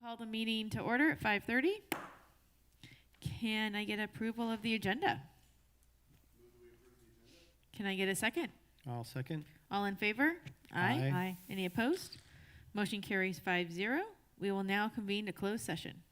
Call the meeting to order at 5:30. Can I get approval of the agenda? Can I get a second? I'll second. All in favor? Aye. Aye. Any opposed? Motion carries 5-0. We will now convene to closed session.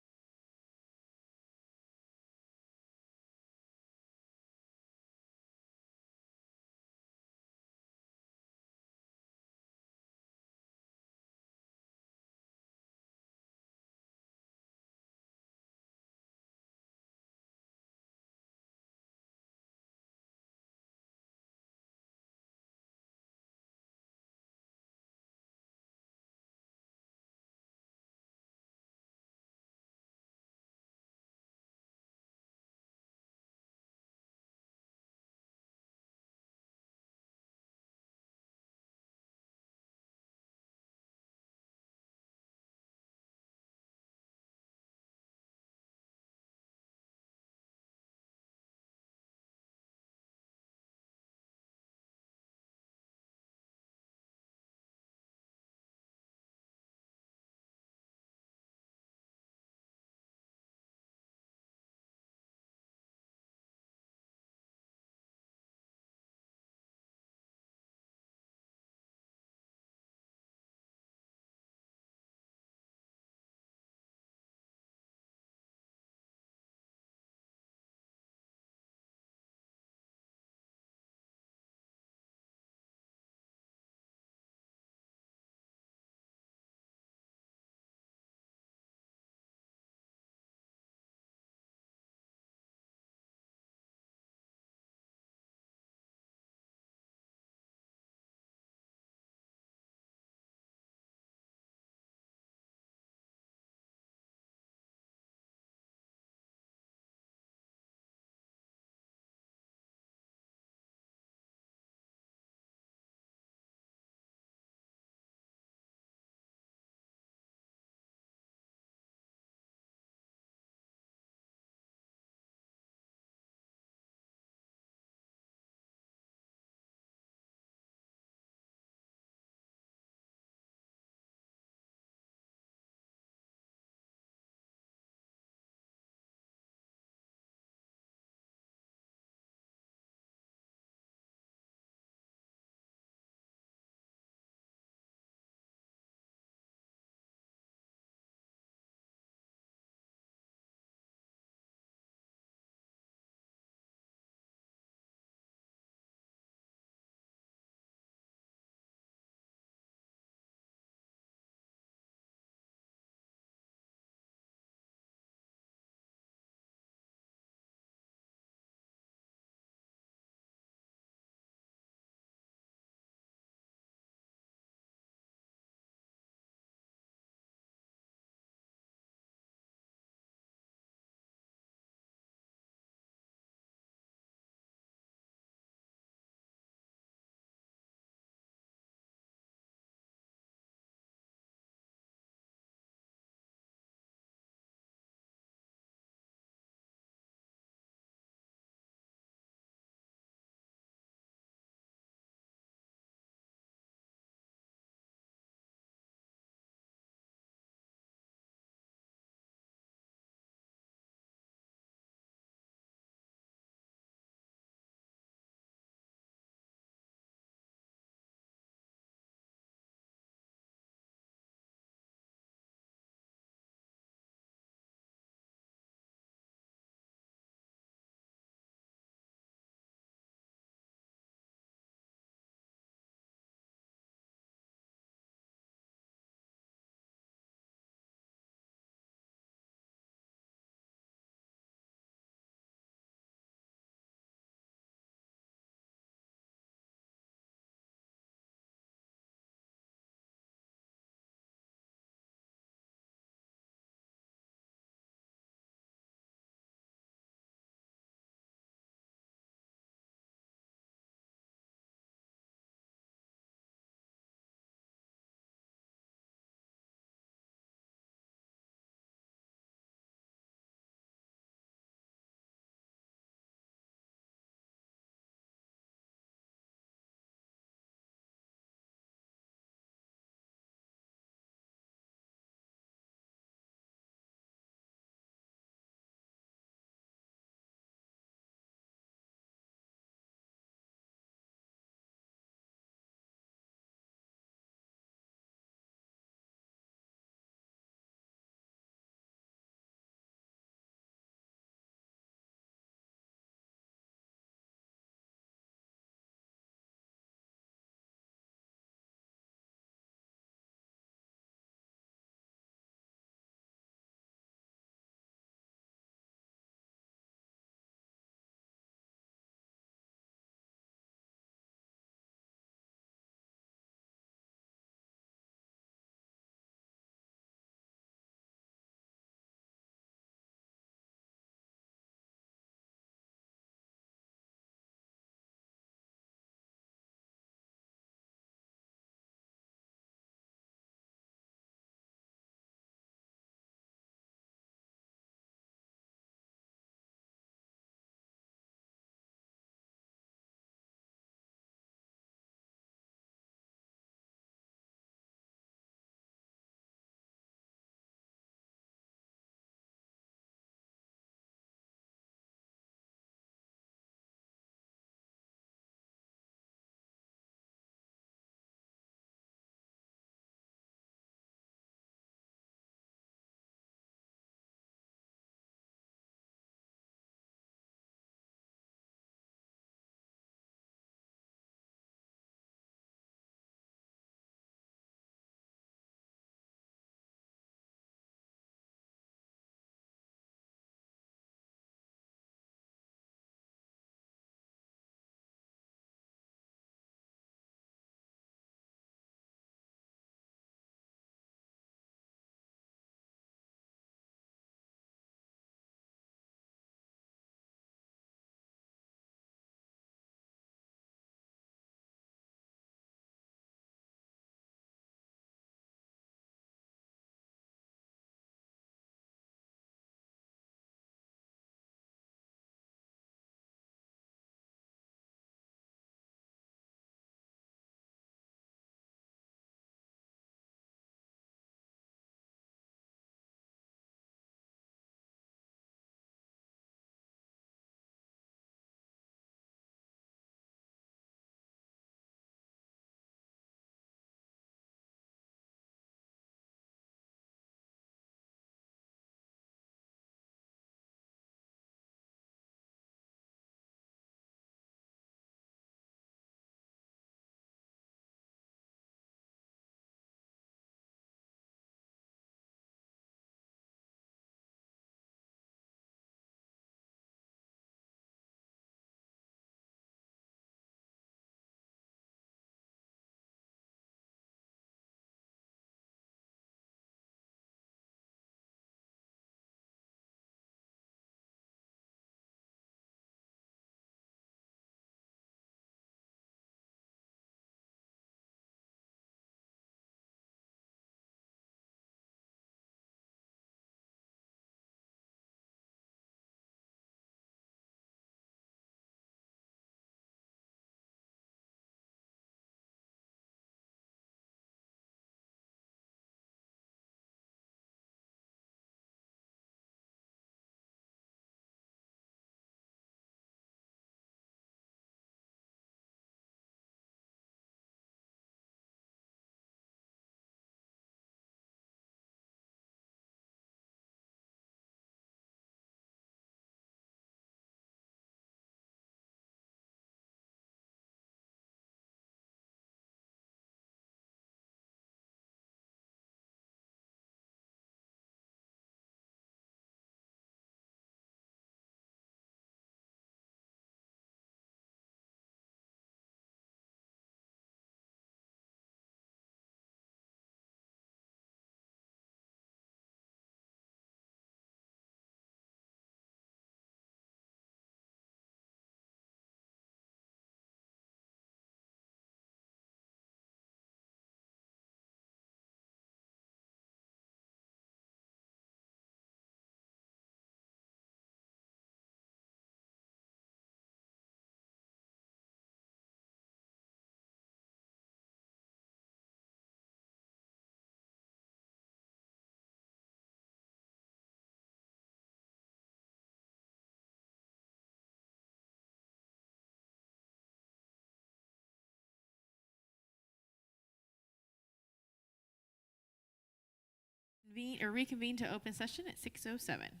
reconvene to open session at 6:07.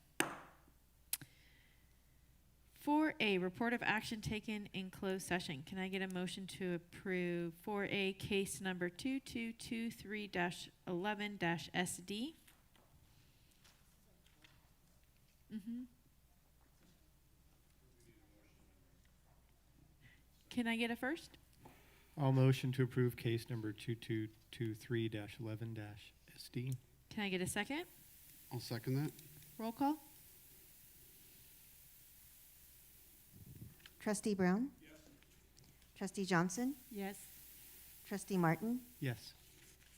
4A, report of action taken in closed session. Can I get a motion to approve 4A case number 2223-11-SD? Can I get a first? I'll motion to approve case number 2223-11-SD. Can I get a second? I'll second that. Roll call? Trustee Brown? Yes. Trustee Johnson? Yes. Trustee Martin? Yes.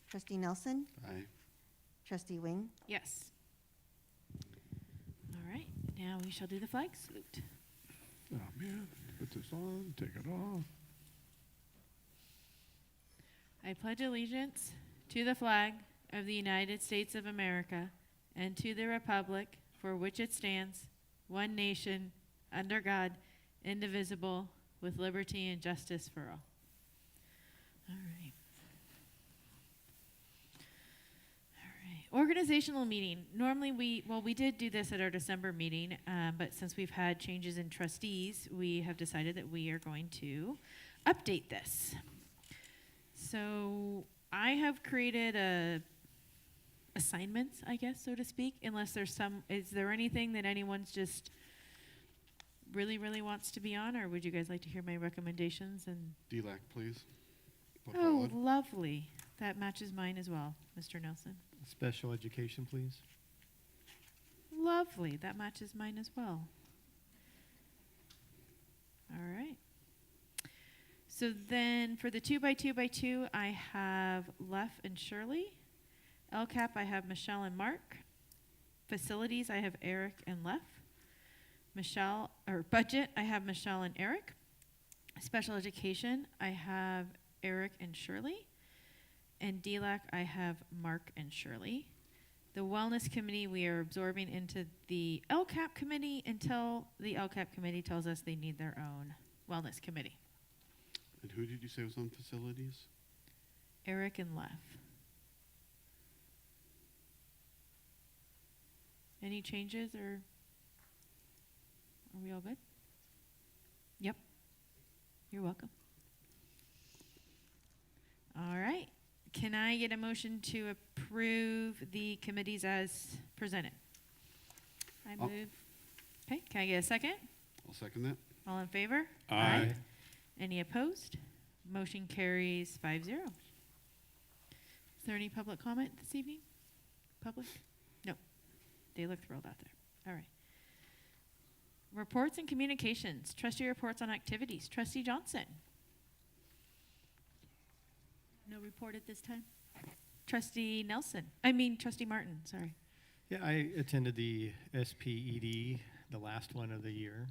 Trustee Nelson? Aye. Trustee Wing? Yes. All right, now we shall do the flag salute. Oh, man. Put this on, take it off. I pledge allegiance to the flag of the United States of America and to the republic for which it stands, one nation, under God, indivisible, with liberty and justice for all. All right. Organizational meeting. Normally we did do this at our December meeting, but since we've had changes in trustees, we have decided that we are going to update this. So I have created assignments, I guess, so to speak, unless is there anything that anyone's just really, really wants to be on, or would you guys like to hear my recommendations? And DLAC, please. Put oh, forward. lovely. That matches mine as well, Mr. Nelson. Special education, please. Lovely. That matches mine as well. All right. So then for the 2x2x2, I have Lef and Shirley. LCAP, I have Michelle and Mark. Facilities, I have Eric and Lef. Budget, I have Michelle and Eric. Special education, I have Eric and Shirley. And DLAC, I have Mark and Shirley. The wellness committee, we are absorbing into the LCAP committee until the LCAP committee tells us they need their own wellness committee. And who did you say was on facilities? Eric and Lef. Any changes, or are we all good? Yep. You're welcome. All right. Can I get a motion to approve the committees as presented? I I'll- move. Okay, can I get a second? I'll second that. All in favor? Aye. Any opposed? Motion carries 5-0. Is there any public comment this evening? Public? No. They look thrilled out there. All right. Reports and communications. Trustee reports on activities. Trustee Johnson. No report at this time. Trustee Martin, sorry. Yeah, I attended the SPED, the last one of the year.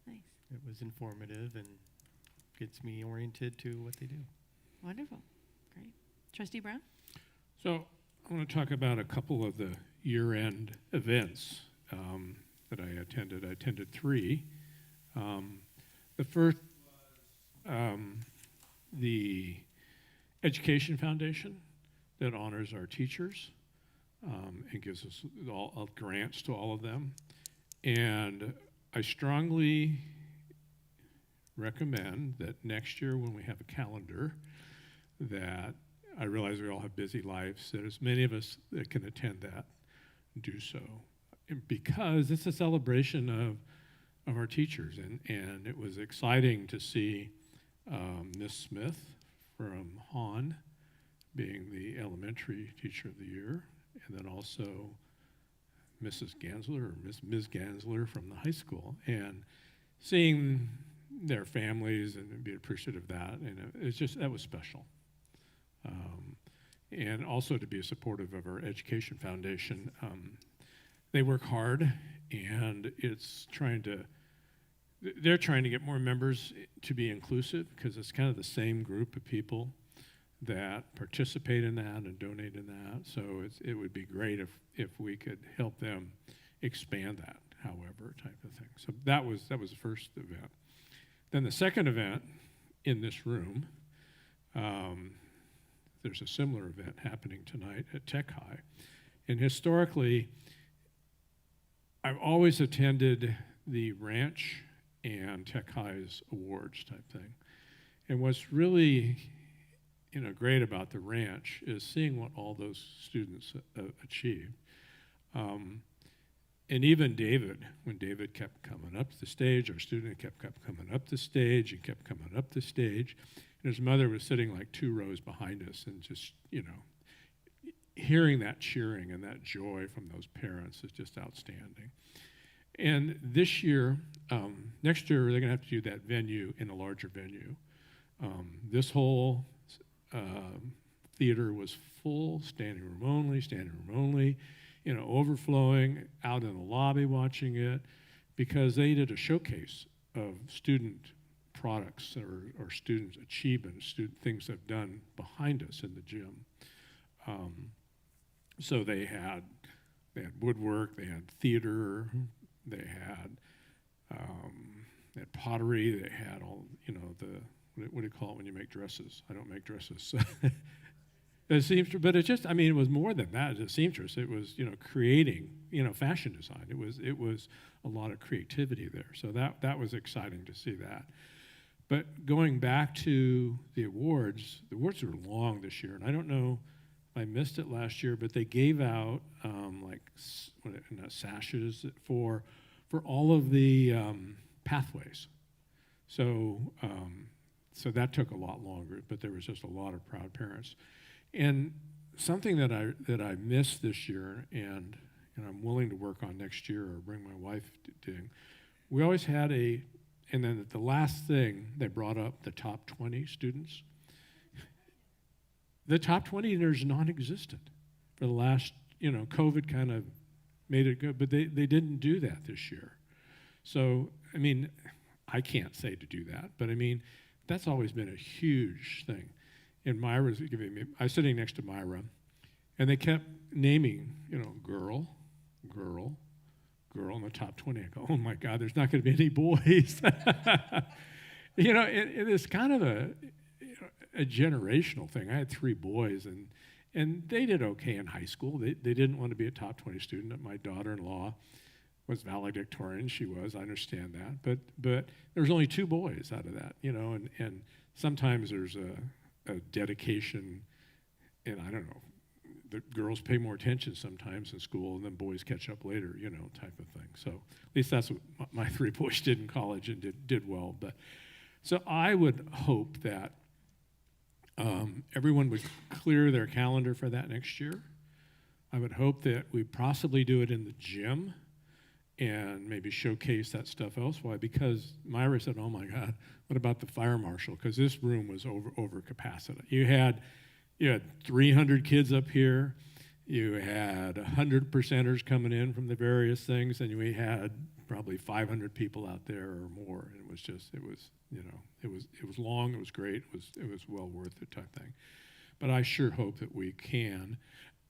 Nice. It was informative and gets me oriented to what they do. Wonderful. Great. Trustee Brown? So I want to talk about a couple of the year-end events that I attended. I attended 3. The first was the Education Foundation that honors our teachers and gives us all grants to all of them. And I strongly recommend that next year when we have a calendar, that I realize we all have busy lives, that as many of us that can attend that do so. Because it's a celebration of our teachers. And it was exciting to see Ms. Smith from Hahn being the elementary teacher of the year, and then also Mrs. Gansler, or Ms. Gansler from the high school, and seeing their families and be appreciative of that, and that was special. And also to be supportive of our Education Foundation. They work hard, and they're trying to get more members to be inclusive, because it's kind of the same group of people that participate in that and donate in that. So it would be great if we could help them expand that, however, type of thing. So that was the first event. Then the second event in this room, there's a similar event happening tonight at Tech High, And historically, I've always attended the ranch and Tech High's awards type thing. And what's really, great about the ranch is seeing what all those students achieved. And even David, when David kept coming up to the stage, our student kept coming up the stage and kept coming up the stage. And his mother was sitting like 2 rows behind us and just, hearing that cheering and that joy from those parents is just outstanding. And this year, next year, they're going to have to do that venue in a larger venue. This whole theater was full, standing room only, overflowing, out in the lobby watching it, because they did a showcase of student products or student achievements, things they've done behind us in the gym. So they had woodwork, they had theater, they had pottery, they had all, what do you call it when you make dresses? I don't make dresses. The seamstress, but it was more than that. As a seamstress, it was, creating, fashion design. It was a lot of creativity there. So that was exciting to see that. But going back to the awards were long this year, and I don't know if I missed it last year, but they gave out sashes for all of the pathways. So that took a lot longer, but there was just a lot of proud parents. And something that I missed this year, and I'm willing to work on next year or bring my wife doing, we always had and then the last thing, they brought up the top 20 students. The top 20 is non-existent for the last, COVID kind of made it good, but they didn't do that this year. So, I can't say to do that, but that's always been a huge thing. And Myra's giving me, I was sitting next to Myra, and they kept naming, girl, in the top 20. I go, oh my God, there's not going to be any boys. It's kind of a generational thing. I had 3 boys, and they did okay in high school. They didn't want to be a top 20 student. My daughter-in-law was valedictorian. She was, I understand that. But there was only 2 boys out of that, and sometimes there's a dedication, and I don't know, the girls pay more attention sometimes in school, and then boys catch up later, type of thing. So at least that's what my 3 boys did in college and did well. But so I would hope that everyone would clear their calendar for that next year. I would hope that we possibly do it in the gym and maybe showcase that stuff elsewhere, because Myra said, oh my God, what about the fire marshal? Because this room was over capacity. You had 300 kids up here, you had 100 percenters coming in from the various things, and we had probably 500 people out there or more. And it was long, it was great, it was well worth it type thing. But I sure hope that we can.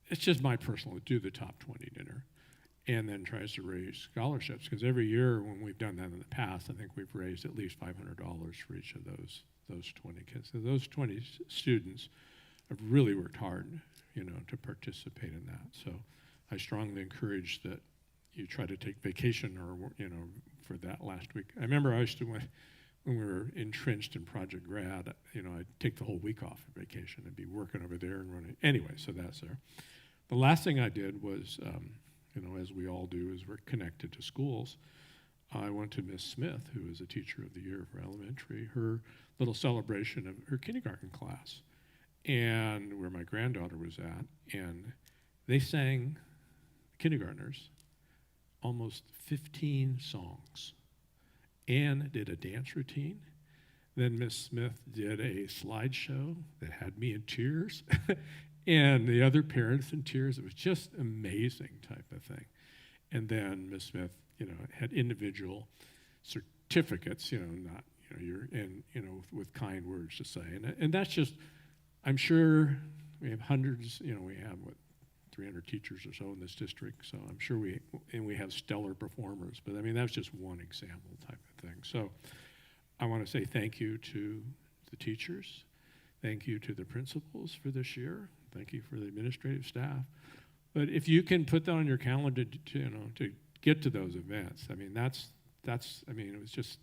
It's just my personal, do the top 20 dinner, and then tries to raise scholarships, because every year when we've done that in the past, I think we've raised at least $500 for each of those 20 kids. So those 20 students have really worked hard, to participate in that. So I strongly encourage that you try to take vacation or, for that last week. I remember I used to, when we were entrenched in Project Grad, I'd take the whole week off for vacation and be working over there and running. Anyway, so that's there. The last thing I did was, as we all do, is we're connected to schools. I went to Miss Smith, who is a teacher of the year for elementary, her little celebration of her kindergarten class, and where my granddaughter was at, and they sang, kindergartners, almost 15 songs and did a dance routine. Then Miss Smith did a slideshow that had me in tears and the other parents in tears. It was just amazing type of thing. And then Miss Smith, had individual certificates, not, with kind words to say. And that's just, I'm sure we have hundreds, we have, 300 teachers or so in this district, so I'm sure we have stellar performers, but that's just one example type of thing. So I want to say thank you to the teachers, thank you to the principals for this year, thank you for the administrative staff, But if you can put that on your calendar to get to those events, I mean, I mean, it was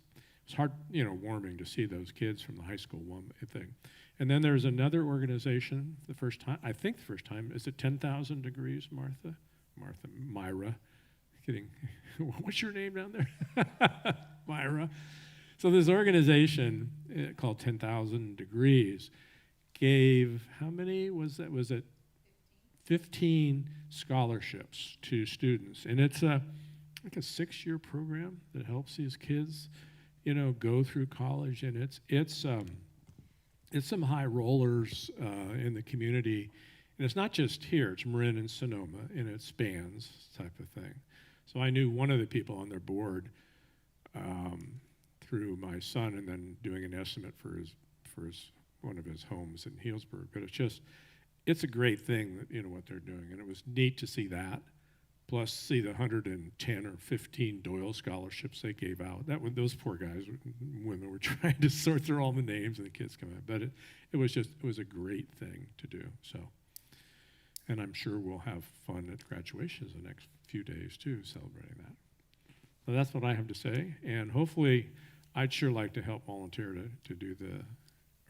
hard, warming to see those kids from the high school one thing. And then there's another organization, the first time, is it 10,000 Degrees, Myra, kidding. What's your name down there? Myra. So this organization called 10,000 Degrees gave, how many was that? Was it 15 scholarships to students? And it's like a 6-year program that helps these kids, go through college. And it's some high rollers in the community. And it's not just here, it's Marin and Sonoma, and it spans type of thing. So I knew one of the people on their board through my son, and then doing an estimate for one of his homes in Healdsburg. But it's a great thing that, what they're doing. And it was neat to see that, plus see the 110 or 15 Doyle scholarships they gave out. Those poor guys, women were trying to sort through all the names and the kids come out. But it was a great thing to do. So, and I'm sure we'll have fun at graduations the next few days too, celebrating that. So that's what I have to say. And hopefully, I'd sure like to help volunteer to do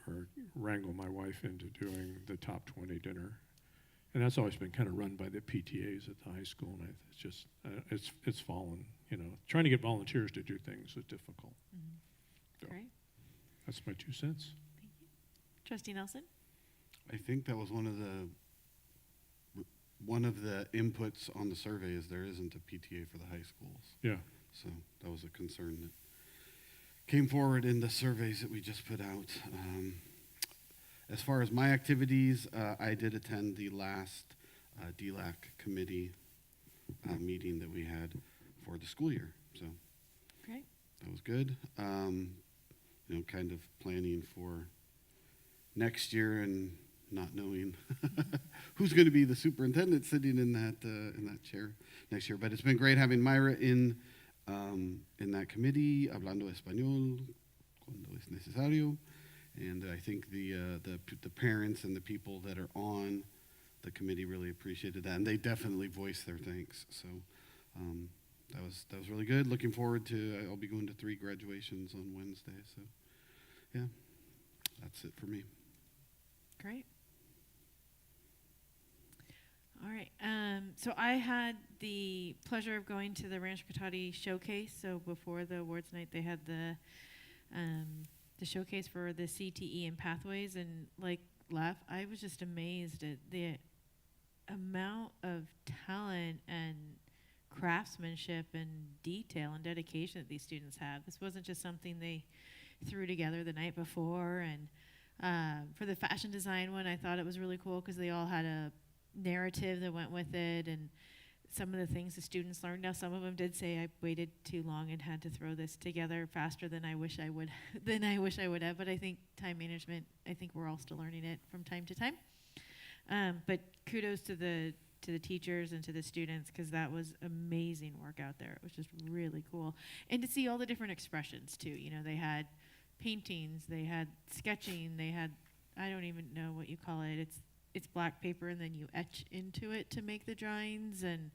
or wrangle my wife into doing the top 20 dinner. And that's always been kind of run by the PTAs at the high school, and it's just, it's fallen, Trying to get volunteers to do things is difficult. So Great. that's my 2 cents. Trustee Nelson? I think that was one of the inputs on the survey is there isn't a PTA for the high schools. Yeah. So that was a concern that came forward in the surveys that we just put out. As far as my activities, I did attend the last DLAC committee meeting that we had for the school year. So Great. that was good. Kind of planning for next year and not knowing who's going to be the superintendent sitting in that chair next year. But it's been great having Myra in that committee, hablando español cuando es necesario. And I think the parents and the people that are on the committee really appreciated that, and they definitely voiced their thanks. So that was really good. Looking forward to. I'll be going to 3 graduations on Wednesday. So yeah, that's it for me. Great. All right. So I had the pleasure of going to the Rancho Cotati showcase. So before the awards night, they had the showcase for the CTE and pathways, and I was just amazed at the amount of talent and craftsmanship and detail and dedication that these students have. This wasn't just something they threw together the night before. And for the fashion design one, I thought it was really cool because they all had a narrative that went with it, and some of the things the students learned. Now, some of them did say I waited too long and had to throw this together faster than I wish I would have. But I think time management, I think we're all still learning it from time to time. But kudos to the teachers and to the students, because that was amazing work out there. It was just really cool. And to see all the different expressions too. They had paintings, they had sketching, they had, I don't even know what you call it. It's black paper and then you etch into it to make the drawings, and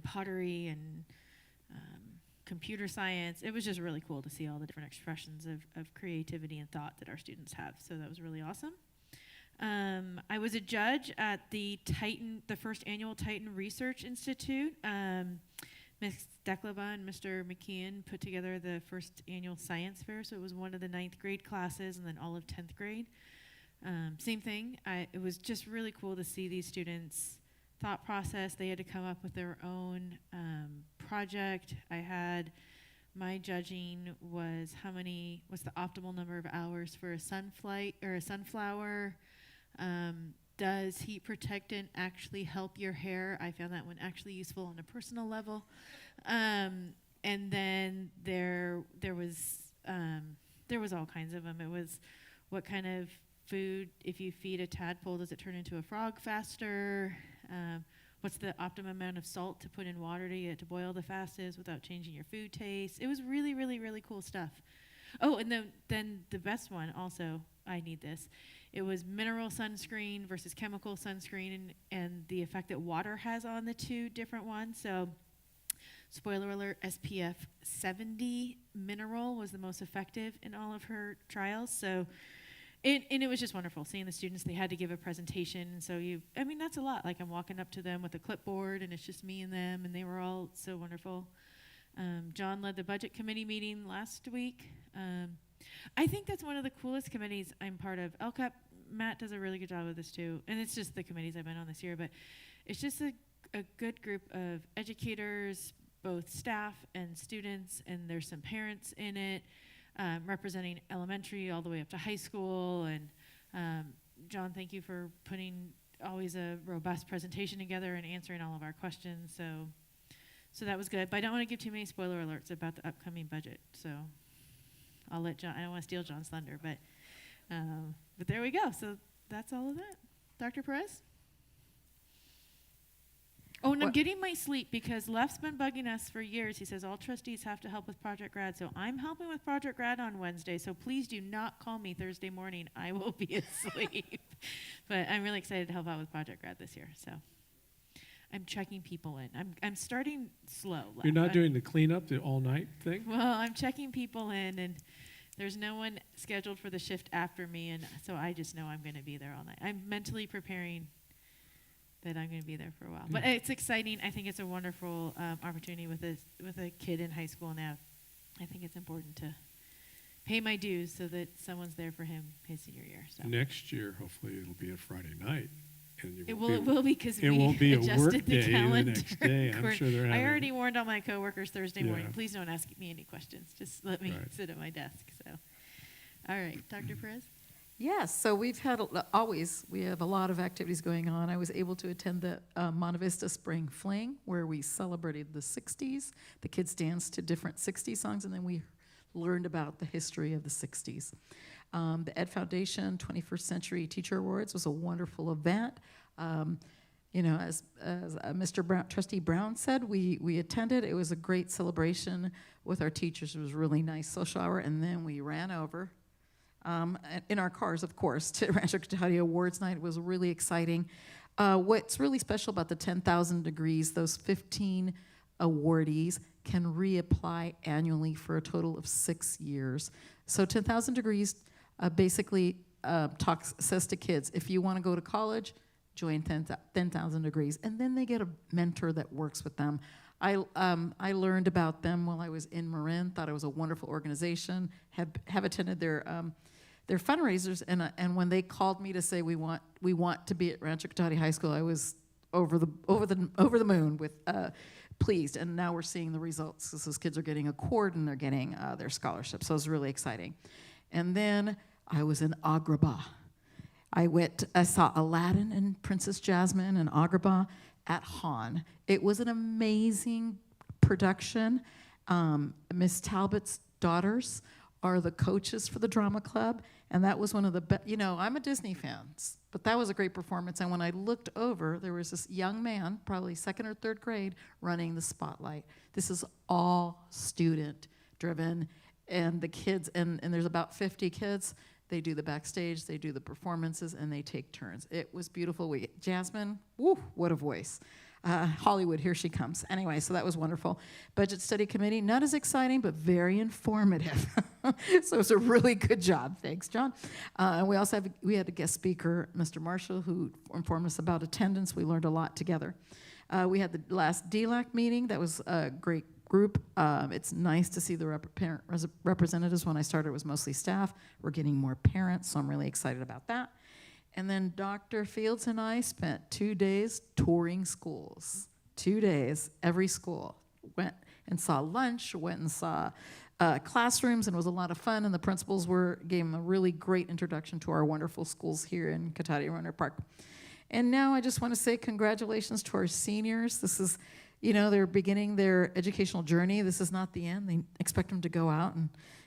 pottery and computer science. It was just really cool to see all the different expressions of creativity and thought that our students have. So that was really awesome. I was a judge at the first annual Titan Research Institute. Ms. Dekleva and Mr. McKeon put together the first annual science fair. So it was one of the 9th grade classes and then all of 10th grade. Same thing. It was just really cool to see these students' thought process. They had to come up with their own project. My judging was what's the optimal number of hours for a sunflower? Does heat protectant actually help your hair? I found that one actually useful on a personal level. And then there was all kinds of them. It was what kind of food, if you feed a tadpole, does it turn into a frog faster? What's the optimum amount of salt to put in water to get it to boil the fastest without changing your food taste? It was really, really, really cool stuff. Oh, and then the best one also, I need this, It was mineral sunscreen versus chemical sunscreen, and the effect that water has on the two different ones. So, spoiler alert, SPF 70 mineral was the most effective in all of her trials. So, and it was just wonderful seeing the students. They had to give a presentation. So that's a lot. Like, I'm walking up to them with a clipboard, and it's just me and them, and they were all so wonderful. John led the budget committee meeting last week. I think that's one of the coolest committees I'm part of. LCAP, Matt does a really good job of this too. And it's just the committees I've been on this year, but it's just a good group of educators, both staff and students, and there's some parents in it, representing elementary all the way up to high school. And John, thank you for putting always a robust presentation together and answering all of our questions. So that was good. But I don't want to give too many spoiler alerts about the upcoming budget. So I'll let John, I don't want to steal John's thunder, but there we go. So that's all of that. Dr. Perez? Oh, and I'm getting my sleep because Left's been bugging us for years. He says all trustees have to help with Project Grad. So I'm helping with Project Grad on Wednesday. So please do not call me Thursday morning. I will be asleep. But I'm really excited to help out with Project Grad this year. So I'm checking people in. I'm starting slow. You're not doing the cleanup, the all-night thing? Well, I'm checking people in, and there's no one scheduled for the shift after me, and so I just know I'm going to be there all night. I'm mentally preparing that I'm going to be there for a while. But it's exciting. I think it's a wonderful opportunity with a kid in high school now. I think it's important to pay my dues so that someone's there for him his senior year. So. Next year, hopefully, it'll be a Friday night. And It will be because it we won't be a work adjusted the day calendar. the next day. I'm sure they're I having. already warned all my coworkers Thursday morning. Yeah. Please don't ask me any questions. Just let me Right. sit at my desk. So, all right, Dr. Perez. Yes, so we've had, we have a lot of activities going on. I was able to attend the Monte Vista Spring Fling, where we celebrated the 60s. The kids danced to different 60s songs, and then we learned about the history of the 60s. The Ed Foundation 21st Century Teacher Awards was a wonderful event. As Mr. Brown, Trustee Brown said, we attended. It was a great celebration with our teachers. It was a really nice social hour, and then we ran over in our cars, of course, to Rancho Cotati Awards Night. It was really exciting. What's really special about the 10,000 Degrees, those 15 awardees can reapply annually for a total of 6 years. So 10,000 Degrees basically says to kids, if you want to go to college, join 10,000 Degrees. And then they get a mentor that works with them. I learned about them while I was in Marin, thought it was a wonderful organization, have attended their fundraisers, and when they called me to say we want to be at Rancho Cotati High School, I was over the moon with pleased. And now we're seeing the results because those kids are getting a cord and they're getting their scholarship. So it was really exciting. And then I was in Agrabah. I saw Aladdin and Princess Jasmine and Agrabah at Han. It was an amazing production. Miss Talbot's daughters are the coaches for the drama club, and that was one of the best. I'm a Disney fan, but that was a great performance. And when I looked over, there was this young man, probably second or third grade, running the spotlight. This is all student driven, and the kids, and there's about 50 kids. They do the backstage, they do the performances, and they take turns. It was beautiful. Jasmine, woo, what a voice. Hollywood, here she comes. Anyway, so that was wonderful. Budget Study Committee, not as exciting, but very informative. So it was a really good job. Thanks, John. And we had a guest speaker, Mr. Marshall, who informed us about attendance. We learned a lot together. We had the last DLAC meeting. That was a great group. It's nice to see the parent representatives. When I started, it was mostly staff. We're getting more parents, so I'm really excited about that. And then Dr. Fields and I spent 2 days touring schools. 2 days, every school. Went and saw lunch, went and saw classrooms, and it was a lot of fun. And the principals gave them a really great introduction to our wonderful schools here in Cotati Runner Park. And now I just want to say congratulations to our seniors. This is, they're beginning their educational journey. This is not the end. They expect them to go out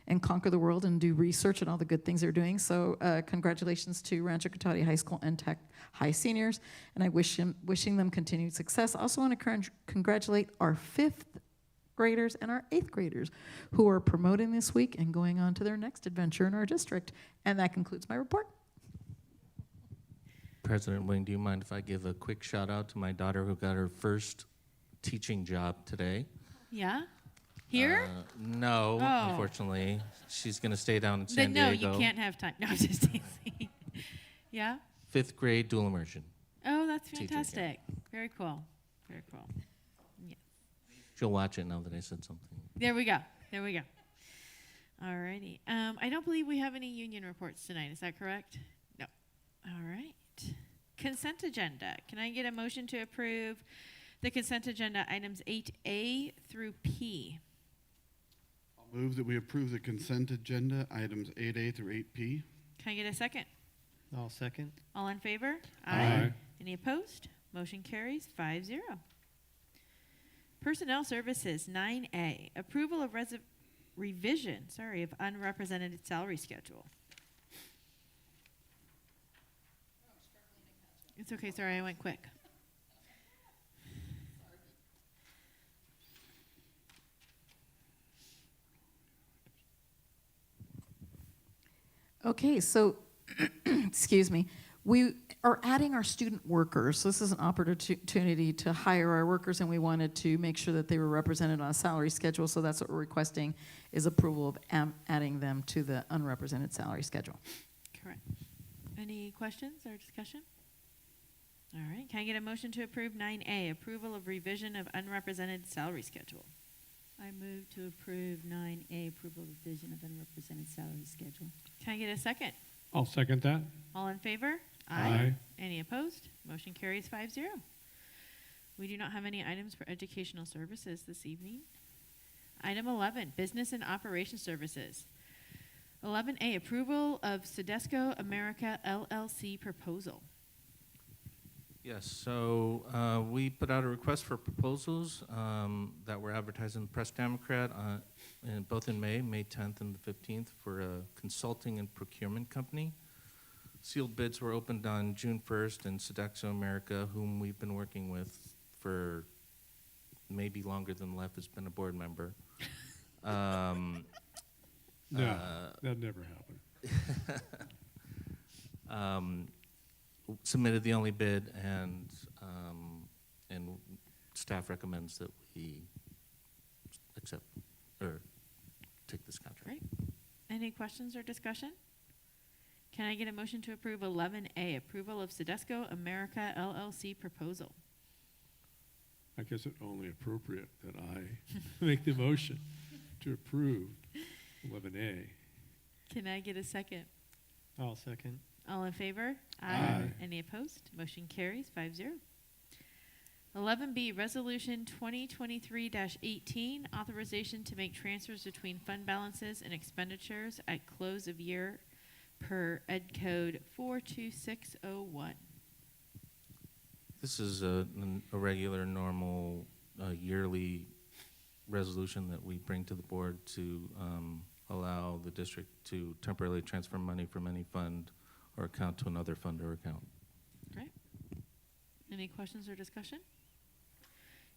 and conquer the world and do research and all the good things they're doing. So congratulations to Rancho Cotati High School and Tech High seniors, and I wishing them continued success. I also want to congratulate our 5th graders and our 8th graders who are promoting this week and going on to their next adventure in our district. And that concludes my report. President Wing, do you mind if I give a quick shout out to my daughter who got her first teaching job today? Yeah? Here? No, Oh. Unfortunately. She's going to stay down in Then San no, Diego. you can't have time. No, I'm just teasing. Yeah? 5th grade dual immersion. Oh, that's Teaching job. fantastic. Very cool. Very cool. Yeah. She'll watch it now that I said something. There we go. There we go. All righty. I don't believe we have any union reports tonight. Is that correct? No. All right. Consent agenda. Can I get a motion to approve the consent agenda items 8A through P? I'll move that we approve the consent agenda, items 8A through 8P. Can I get a second? I'll second. All in favor? Aye. Any opposed? Motion carries 5-0. Personnel Services 9A, approval of revision of unrepresented salary schedule. It's okay, sorry, I went quick. Okay, so, excuse me, we are adding our student workers. So this is an opportunity to hire our workers, and we wanted to make sure that they were represented on a salary schedule. So that's what we're requesting, is approval of adding them to the unrepresented salary schedule. Correct. Any questions or discussion? All right, can I get a motion to approve 9A, approval of revision of unrepresented salary schedule? I move to approve 9A, approval of revision of unrepresented salary schedule. Can I get a second? I'll second that. All in favor? Aye. Any opposed? Motion carries 5-0. We do not have any items for educational services this evening. Item 11, business and operation services. 11A, approval of Sedesco America LLC proposal. Yes, so we put out a request for proposals that were advertised in the Press Democrat both in May 10th and the 15th, for a consulting and procurement company. Sealed bids were opened on June 1st, and Sedexo America, whom we've been working with for maybe longer than Leff has been a board member. No, that never happened. Submitted the only bid, and staff recommends that we accept or take this contract. Great. Any questions or discussion? Can I get a motion to approve 11A, approval of Sedesco America LLC proposal? I guess it's only appropriate that I make the motion to approve 11A. Can I get a second? I'll second. All in favor? Aye. Any opposed? Motion carries 5-0. 11B, Resolution 2023-18, authorization to make transfers between fund balances and expenditures at close of year per Ed Code 42601. This is a regular, normal, yearly resolution that we bring to the board to allow the district to temporarily transfer money from any fund or account to another fund or account. Great. Any questions or discussion?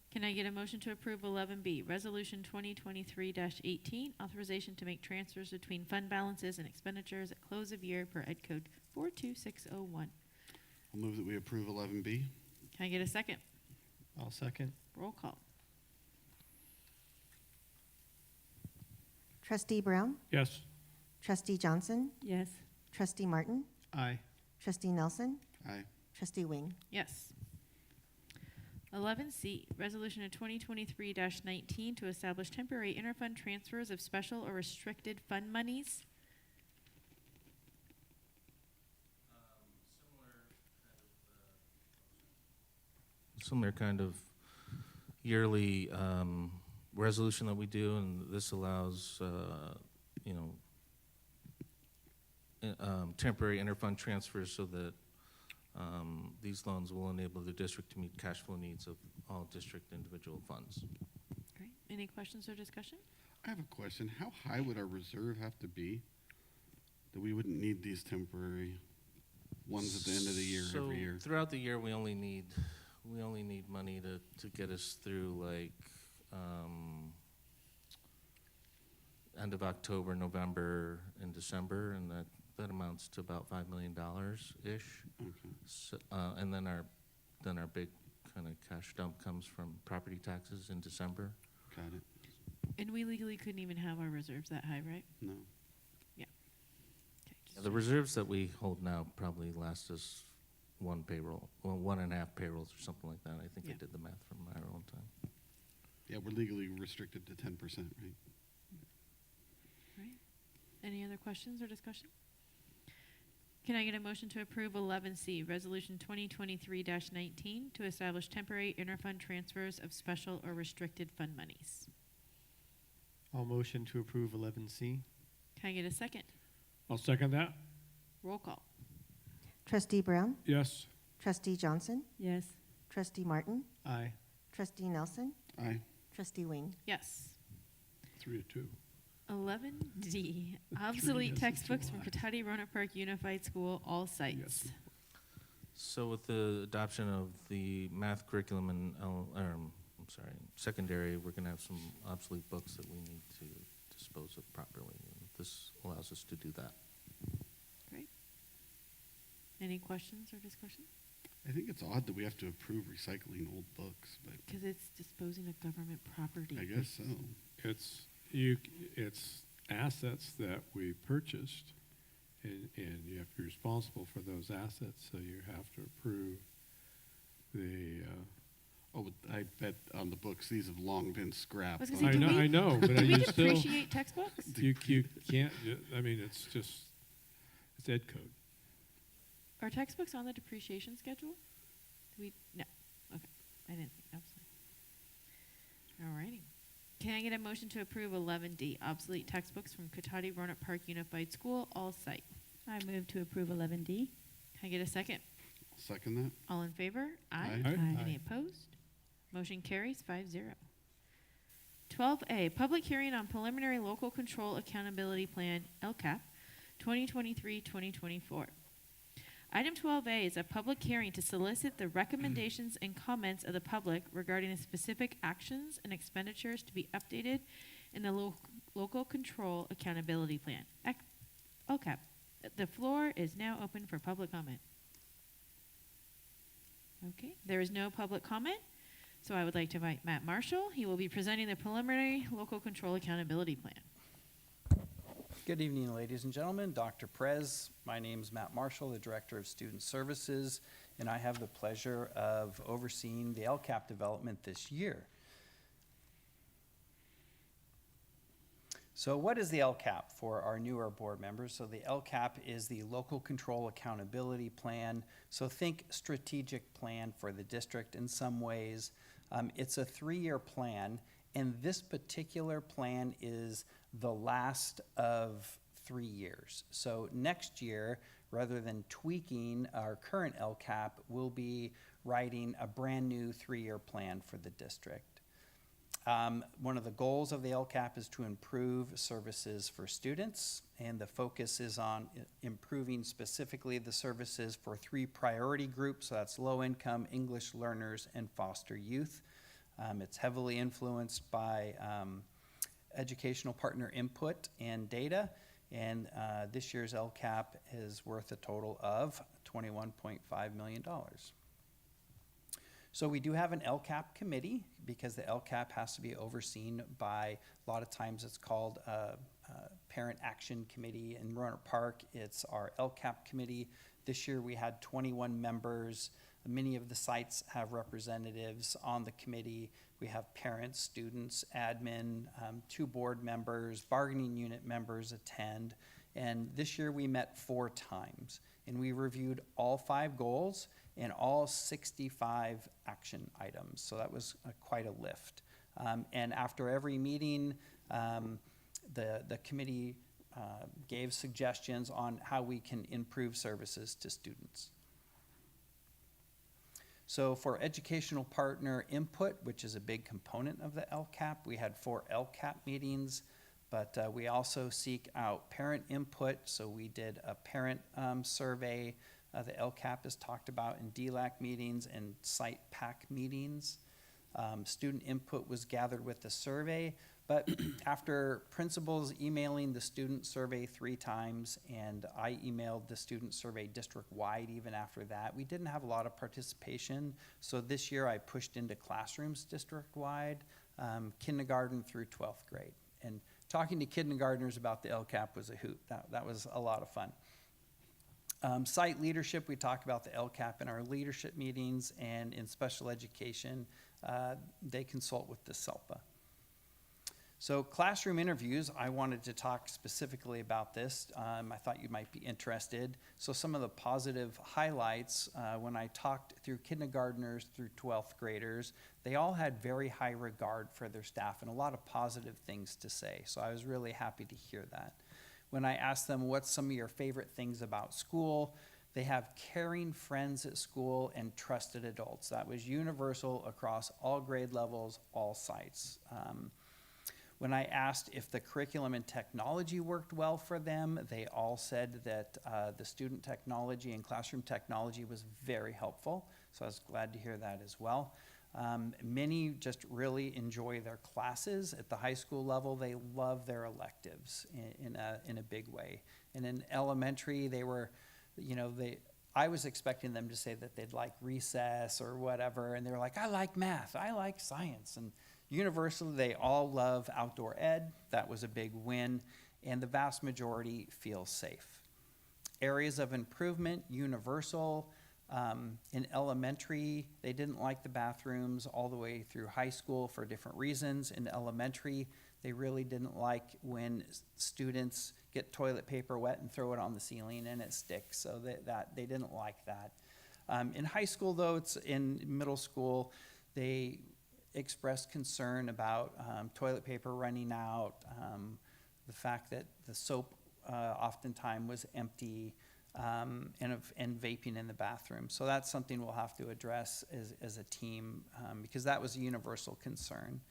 Can I get a motion to approve 11B, Resolution 2023-18, authorization to make transfers between fund balances and expenditures at close of year per Ed Code 42601? I'll move that we approve 11B. Can I get a second? I'll second. Roll call. Trustee Brown? Yes. Trustee Johnson? Yes. Trustee Martin? Aye. Trustee Nelson? Aye. Trustee Wing? Yes. 11C, Resolution of 2023-19 to establish temporary interfund transfers of special or restricted fund monies. Similar kind of yearly resolution that we do, and this allows, temporary interfund transfers so that these loans will enable the district to meet cash flow needs of all district individual funds. Great. Any questions or discussion? I have a question. How high would our reserve have to be that we wouldn't need these temporary ones at the end of the year So every year? throughout the year, we only need money to get us through, like, end of October, November, and December, and that amounts to about $5 million-ish. Okay. So, and then our big kind of cash dump comes from property taxes in December. Got it. And we legally couldn't even have our reserves that high, right? No. Okay, just The reserves that we hold now probably last us one payroll, well, 1.5 payrolls or something like that. I think I Yeah. did the math from our own time. Yeah, we're legally restricted to 10%, right? Right. Any other questions or discussion? Can I get a motion to approve 11C, Resolution 2023-19, to establish temporary interfund transfers of special or restricted fund monies? I'll motion to approve 11C. Can I get a second? I'll second that. Roll call. Trustee Brown? Yes. Trustee Johnson? Yes. Trustee Martin? Aye. Trustee Nelson? Aye. Trustee Wing? Yes. 3-2. 11D, obsolete yeses, 2 textbooks from ayes. Cotati Roanoke Park Unified School, all sites. Yes. So with the adoption of the math curriculum in, secondary, we're going to have some obsolete books that we need to dispose of properly. And this allows us to do that. Great. Any questions or discussion? I think it's odd that we have to approve recycling old books, but Because it's disposing of government property. I guess so. It's assets that we purchased, and you have to be responsible for those assets, so you have to approve the, Oh, but I bet on the books, these have long been I scrapped. was gonna say, I do know, we- I know, but Do we you still, depreciate textbooks? you can't, I mean, it's just, it's ed code. Are textbooks on the depreciation schedule? Do we, no, okay, I didn't think, absolutely. Alrighty. Can I get a motion to approve 11D, obsolete textbooks from Cotati Roanoke Park Unified School, all site? I move to approve 11D. Can I get a second? Second that? All in favor? Aye. Aye. Any opposed? Motion carries 5-0. 12A, public hearing on preliminary local control accountability plan, LCAP, 2023-2024. Item 12A is a public hearing to solicit the recommendations and comments of the public regarding the specific actions and expenditures to be updated in the local control accountability plan, LCAP. The floor is now open for public comment. Okay, there is no public comment, so I would like to invite Matt Marshall. He will be presenting the preliminary local control accountability plan. Good evening, ladies and gentlemen. Dr. Perez, my name is Matt Marshall, the Director of Student Services, and I have the pleasure of overseeing the LCAP development this year. So what is the LCAP for our newer board members? So the LCAP is the Local Control Accountability Plan. So think strategic plan for the district in some ways. It's a 3-year plan, and this particular plan is the last of 3 years. So next year, rather than tweaking our current LCAP, we'll be writing a brand new 3-year plan for the district. One of the goals of the LCAP is to improve services for students, and the focus is on improving specifically the services for 3 priority groups. So that's low income, English learners, and foster youth. It's heavily influenced by educational partner input and data, and this year's LCAP is worth a total of $21.5 million. So we do have an LCAP committee because the LCAP has to be overseen by, a lot of times it's called a Parent Action Committee. In Roanoke Park, it's our LCAP committee. This year we had 21 members. Many of the sites have representatives on the committee. We have parents, students, admin, 2 board members, bargaining unit members attend. And this year we met 4 times, and we reviewed all 5 goals and all 65 action items. So that was quite a lift. And after every meeting, the committee gave suggestions on how we can improve services to students. So for educational partner input, which is a big component of the LCAP, we had 4 LCAP meetings, but we also seek out parent input. So we did a parent survey. The LCAP is talked about in DLAC meetings and site PAC meetings. Student input was gathered with the survey, But after principals emailing the student survey 3 times, and I emailed the student survey district-wide even after that, we didn't have a lot of participation. So this year I pushed into classrooms district-wide, kindergarten through 12th grade. And talking to kindergartners about the LCAP was a hoot. That was a lot of fun. Site leadership, we talk about the LCAP in our leadership meetings, and in special education, they consult with the SELPA. So classroom interviews, I wanted to talk specifically about this. I thought you might be interested. So some of the positive highlights, when I talked through kindergartners through 12th graders, they all had very high regard for their staff and a lot of positive things to say. So I was really happy to hear that. When I asked them, what's some of your favorite things about school? They have caring friends at school and trusted adults. That was universal across all grade levels, all sites. When I asked if the curriculum and technology worked well for them, they all said that the student technology and classroom technology was very helpful. So I was glad to hear that as well. Many just really enjoy their classes. At the high school level, they love their electives in a big way. And in elementary, they were, I was expecting them to say that they'd like recess or whatever, and they were like, I like math, I like science. And universally, they all love outdoor ed. That was a big win, and the vast majority feel safe. Areas of improvement, universal. In elementary, they didn't like the bathrooms all the way through high school for different reasons. In elementary, they really didn't like when students get toilet paper wet and throw it on the ceiling and it sticks, so that they didn't like that. In high school, though, it's in middle school, they expressed concern about toilet paper running out, the fact that the soap oftentimes was empty, and vaping in the bathroom. So that's something we'll have to address as a team, because that was a universal concern.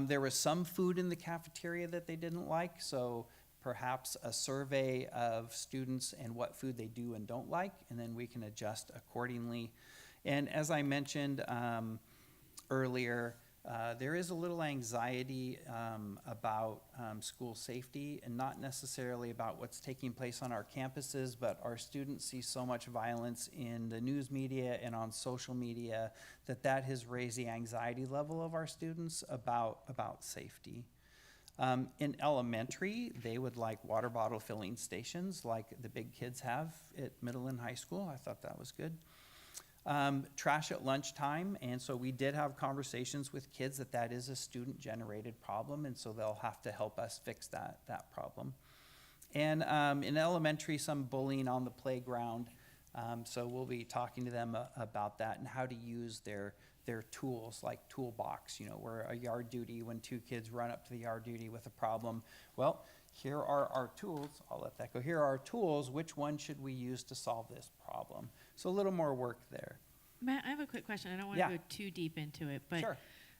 There was some food in the cafeteria that they didn't like, so perhaps a survey of students and what food they do and don't like, and then we can adjust accordingly. And as I mentioned earlier, there is a little anxiety about school safety, and not necessarily about what's taking place on our campuses, but our students see so much violence in the news media and on social media that has raised the anxiety level of our students about safety. In elementary, they would like water bottle filling stations like the big kids have at middle and high school. I thought that was good. Trash at lunchtime, and so we did have conversations with kids that is a student-generated problem, and so they'll have to help us fix that problem. And in elementary, some bullying on the playground, so we'll be talking to them about that and how to use their tools, like toolbox, where a yard duty, when 2 kids run up to the yard duty with a problem, well, here are our tools. I'll let that go. Here are our tools. Which one should we use to solve this problem? So a little more work there. Matt, I have a quick question. I don't want Yeah. to go too deep into it, but Sure.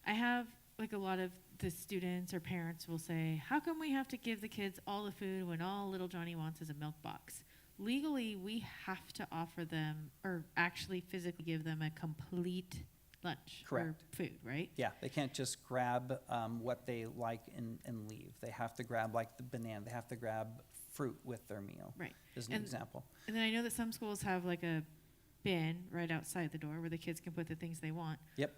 I have like a lot of the students or parents will say, how come we have to give the kids all the food when all little Johnny wants is a milk box? Legally, we have to offer them, or actually physically give them, a complete lunch or Correct. food, right? Yeah, they can't just grab what they like and leave. They have to grab, like the banana, they have to grab fruit with their meal. Right. As an example. And then I know that some schools have like a bin right outside the door where the kids can put the things they want. Yep.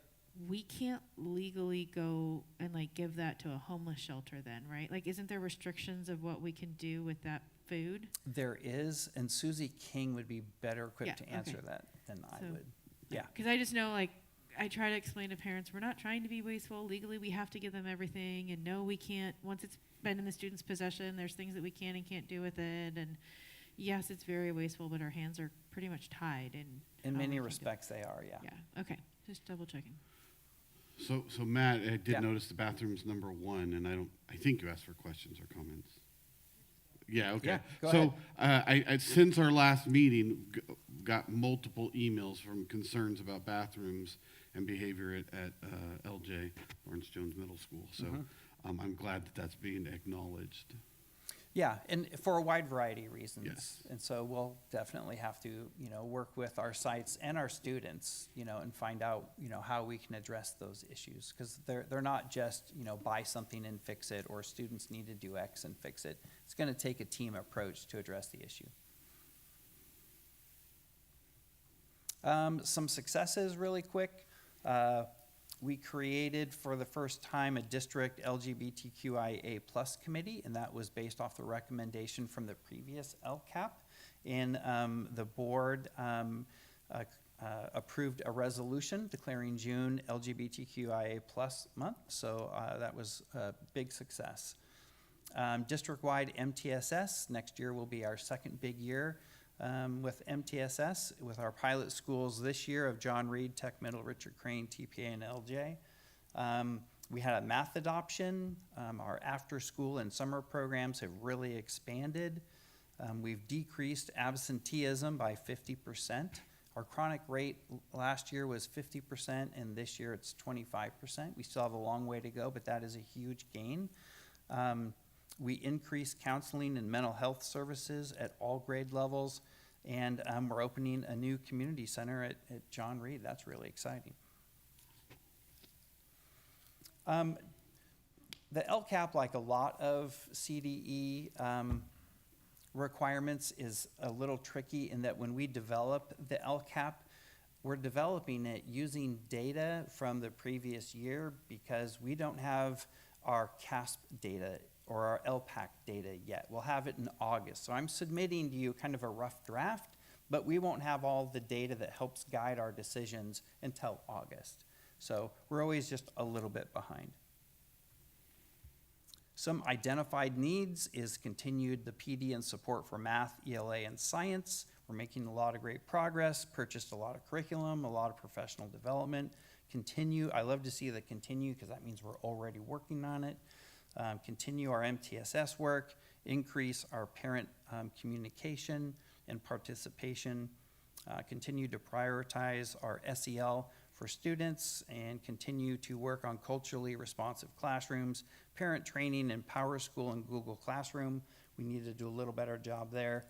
We can't legally go and like give that to a homeless shelter then, right? Like, isn't there restrictions of what we can do with that food? There is, and Susie King would be better equipped Yeah, to answer okay. that than I So- would. Yeah. Because I just know, like, I try to explain to parents, we're not trying to be wasteful. Legally, we have to give them everything. And no, we can't. Once it's been in the student's possession, there's things that we can and can't do with it. And yes, it's very wasteful, but our hands are pretty much tied. In how we many can do it. respects, they are, yeah. Yeah, okay. Just double checking. So Matt, I did Yeah. notice the bathroom's number 1, and I think you asked for questions or comments. Yeah, okay. Yeah, go So, I since our last meeting, got multiple emails from concerns about bathrooms and behavior at LJ, Lawrence Jones Middle School. So, I'm glad that that's being acknowledged. Yeah, and for a wide variety of reasons. Yes. And so we'll definitely have to, work with our sites and our students, and find out, how we can address those issues. Because they're not just, buy something and fix it, or students need to do X and fix it. It's gonna take a team approach to address the issue. Some successes really quick. We created for the first time a district LGBTQIA+ committee, and that was based off the recommendation from the previous LCAP. And the board approved a resolution declaring June LGBTQIA+ month, so that was a big success. District-wide MTSS, next year will be our second big year with MTSS, with our pilot schools this year of John Reed, Tech Middle, Richard Crane, TPA, and LJ. We had a math adoption. Our after-school and summer programs have really expanded. We've decreased absenteeism by 50%. Our chronic rate last year was 50%, and this year it's 25%. We still have a long way to go, but that is a huge gain. We increased counseling and mental health services at all grade levels, and we're opening a new community center at John Reed. That's really exciting. The LCAP, like a lot of CDE requirements, is a little tricky in that when we develop the LCAP, we're developing it using data from the previous year because we don't have our CASP data or our LPAC data yet. We'll have it in August. So I'm submitting to you kind of a rough draft, but we won't have all the data that helps guide our decisions until August. So we're always just a little bit behind. Some identified needs is continued the PD and support for math, ELA, and science. We're making a lot of great progress, purchased a lot of curriculum, a lot of professional development. Continue, I love to see the continue because that means we're already working on it. Continue our MTSS work, increase our parent communication and participation, continue to prioritize our SEL for students, and continue to work on culturally responsive classrooms, parent training in PowerSchool and Google Classroom. We need to do a little better job there.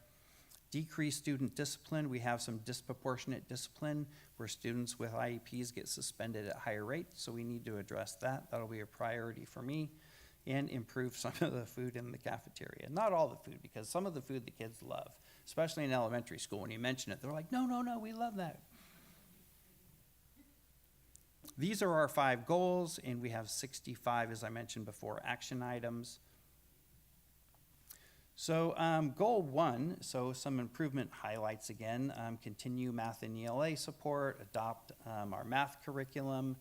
Decrease student discipline. We have some disproportionate discipline where students with IEPs get suspended at higher rates, so we need to address that. That'll be a priority for me. And improve some of the food in the cafeteria. Not all the food, because some of the food the kids love, especially in elementary school. When you mention it, they're like, no, we love that. These are our 5 goals, and we have 65, as I mentioned before, action items. So goal 1, so some improvement highlights again. Continue math and ELA support, adopt our math curriculum.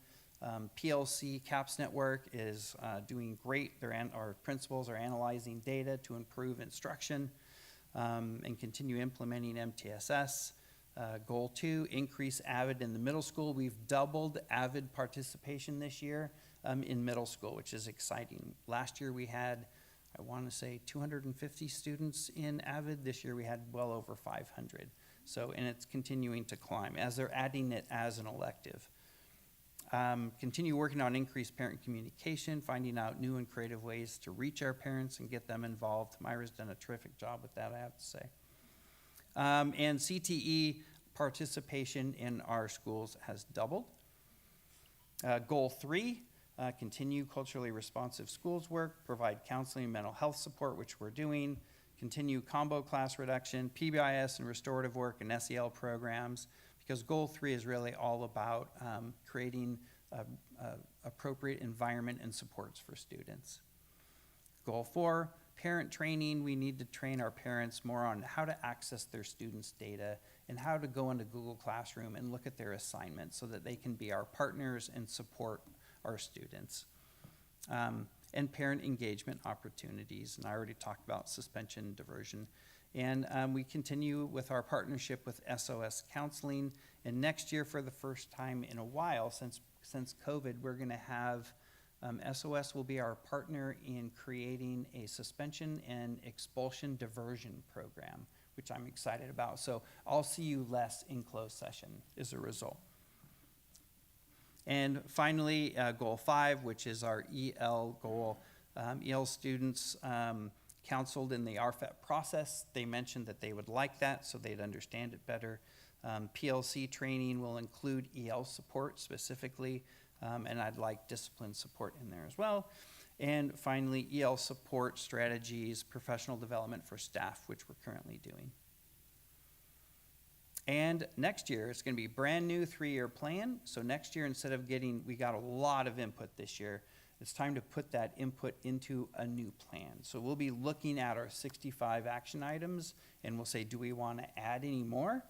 PLC CAPS Network is doing great. Our principals are analyzing data to improve instruction and continue implementing MTSS. Goal 2, increase AVID in the middle school. We've doubled AVID participation this year in middle school, which is exciting. Last year we had, I want to say, 250 students in AVID. This year we had well over 500. So, and it's continuing to climb as they're adding it as an elective. Continue working on increased parent communication, finding out new and creative ways to reach our parents and get them involved. Myra's done a terrific job with that, I have to say. And CTE participation in our schools has doubled. Goal 3, continue culturally responsive schools work, provide counseling and mental health support, which we're doing. Continue combo class reduction, PBIS and restorative work and SEL programs. Because goal 3 is really all about creating appropriate environment and supports for students. Goal 4, parent training. We need to train our parents more on how to access their students' data and how to go into Google Classroom and look at their assignments so that they can be our partners and support our students. And parent engagement opportunities. And I already talked about suspension, diversion. And we continue with our partnership with SOS Counseling. And next year, for the first time in a while, since COVID, we're going to have SOS will be our partner in creating a suspension and expulsion diversion program, which I'm excited about. So I'll see you less in closed session as a result. And finally, goal 5, which is our EL goal. EL students counseled in the RFEP process. They mentioned that they would like that so they'd understand it better. PLC training will include EL support specifically, and I'd like discipline support in there as well. And finally, EL support strategies, professional development for staff, which we're currently doing. And next year, it's going to be brand new 3-year plan. So next year, instead of we got a lot of input this year, it's time to put that input into a new plan. So we'll be looking at our 65 action items and we'll say, do we want to add any more?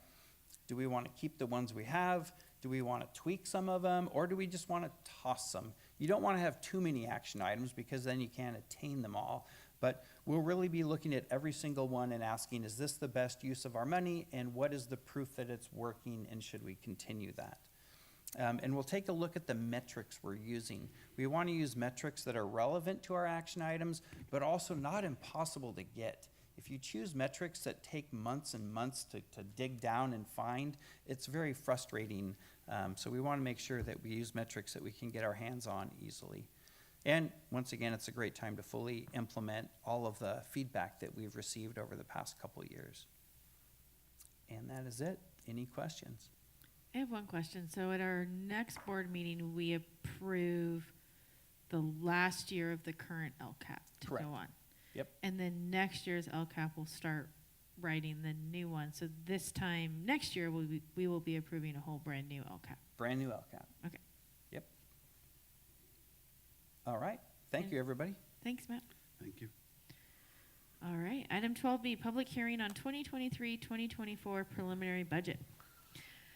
Do we want to keep the ones we have? Do we want to tweak some of them? Or do we just want to toss some? You don't want to have too many action items because then you can't attain them all. But we'll really be looking at every single one and asking, is this the best use of our money? And what is the proof that it's working? And should we continue that? And we'll take a look at the metrics we're using. We want to use metrics that are relevant to our action items, but also not impossible to get. If you choose metrics that take months and months to dig down and find, it's very frustrating. So we want to make sure that we use metrics that we can get our hands on easily. And once again, it's a great time to fully implement all of the feedback that we've received over the past couple years. And that is it. Any questions? I have one question. So at our next board meeting, we approve the last year of the current LCAP to Correct. go on. Yep. And then next year's LCAP will start writing the new one. So this time next year, we will be approving a whole brand new LCAP. Brand new LCAP. Okay. Yep. All right. Thank you, everybody. Thanks, Matt. Thank you. All right. Item 12B, public hearing on 2023-2024 preliminary budget.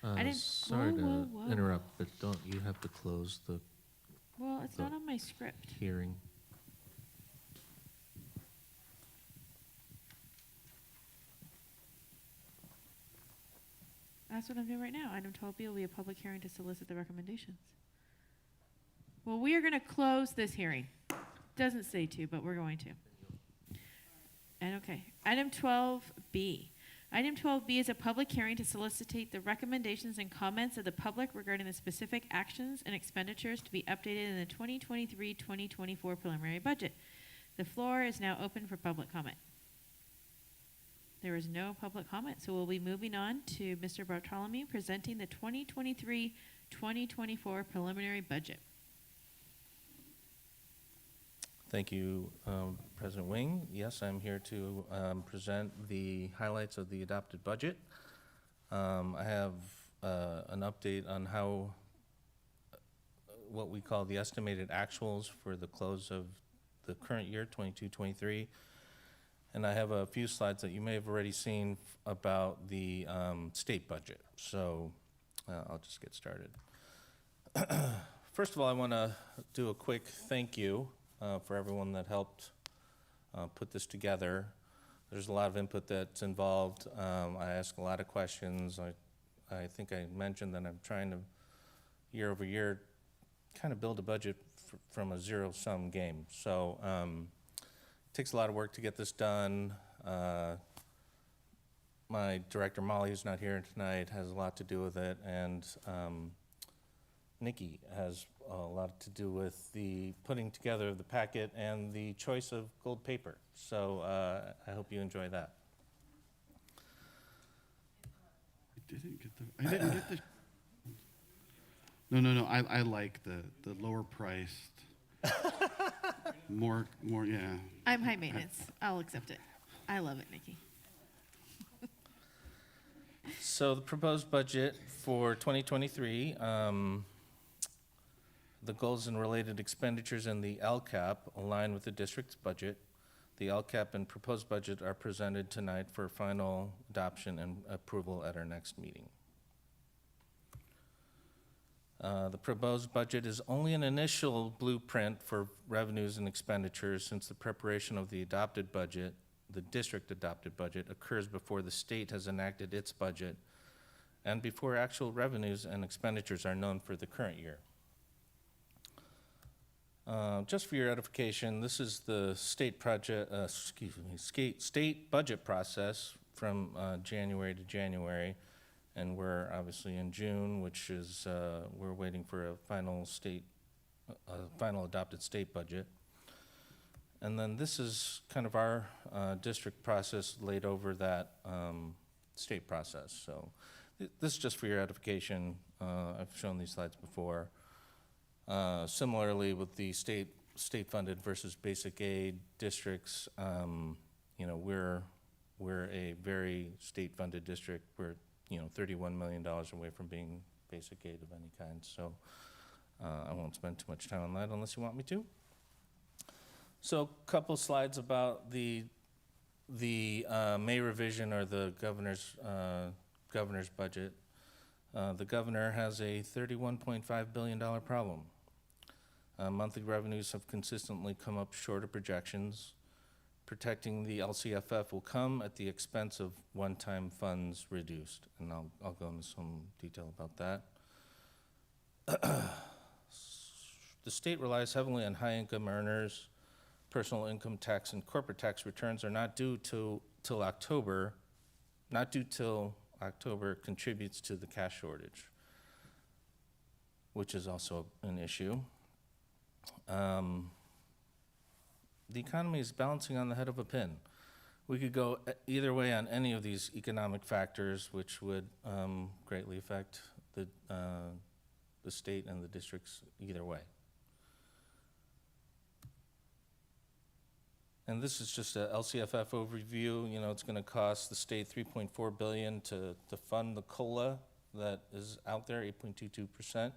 I didn't- Sorry whoa, to whoa. interrupt, but don't you have to close the Well, it's The- not on my script. hearing? That's what I'm doing right now. Item 12B will be a public hearing to solicit the recommendations. Well, we are going to close this hearing. Doesn't say to, but we're going to. And okay. Item 12B. Item 12B is a public hearing to solicit the recommendations and comments of the public regarding the specific actions and expenditures to be updated in the 2023-2024 preliminary budget. The floor is now open for public comment. There is no public comment, so we'll be moving on to Mr. Bartholomew presenting the 2023-2024 preliminary budget. Thank you, President Wing. Yes, I'm here to present the highlights of the adopted budget. I have an update on how what we call the estimated actuals for the close of the current year, 22-23. And I have a few slides that you may have already seen about the state budget. So I'll just get started. First of all, I want to do a quick thank you for everyone that helped put this together. There's a lot of input that's involved. I ask a lot of questions. I think I mentioned that I'm trying to, year over year, kind of build a budget from a zero-sum game. So it takes a lot of work to get this done. My director, Molly, who's not here tonight, has a lot to do with it, and Nikki has a lot to do with the putting together of the packet and the choice of gold paper. So I hope you enjoy that. I didn't get the. No. I like the lower priced. more, yeah. I'm high maintenance. I'll accept it. I love it, Nikki. So the proposed budget for 2023, the goals and related expenditures in the LCAP align with the district's budget. The LCAP and proposed budget are presented tonight for final adoption and approval at our next meeting. The proposed budget is only an initial blueprint for revenues and expenditures, since the preparation of the adopted budget, the district adopted budget, occurs before the state has enacted its budget and before actual revenues and expenditures are known for the current year. Just for your edification, this is the state state budget process from January to January, and we're obviously in June, which is we're waiting for a final adopted state budget. And then this is kind of our district process laid over that state process. So this is just for your edification. I've shown these slides before. Similarly, with the state-funded versus basic aid districts, we're a very state-funded district. We're $31 million away from being basic aid of any kind. So I won't spend too much time on that unless you want me to. So a couple slides about the May revision, or the governor's budget. The governor has a $31.5 billion problem. Monthly revenues have consistently come up short of projections. Protecting the LCFF will come at the expense of one-time funds reduced, and I'll go into some detail about that. The state relies heavily on high-income earners. Personal income tax and corporate tax returns are not due till October. Not due till October contributes to the cash shortage, which is also an issue. The economy is balancing on the head of a pin. We could go either way on any of these economic factors, which would greatly affect the state and the districts either way. And this is just a LCFF overview. It's going to cost the state $3.4 billion to fund the COLA that is out there, 8.22%.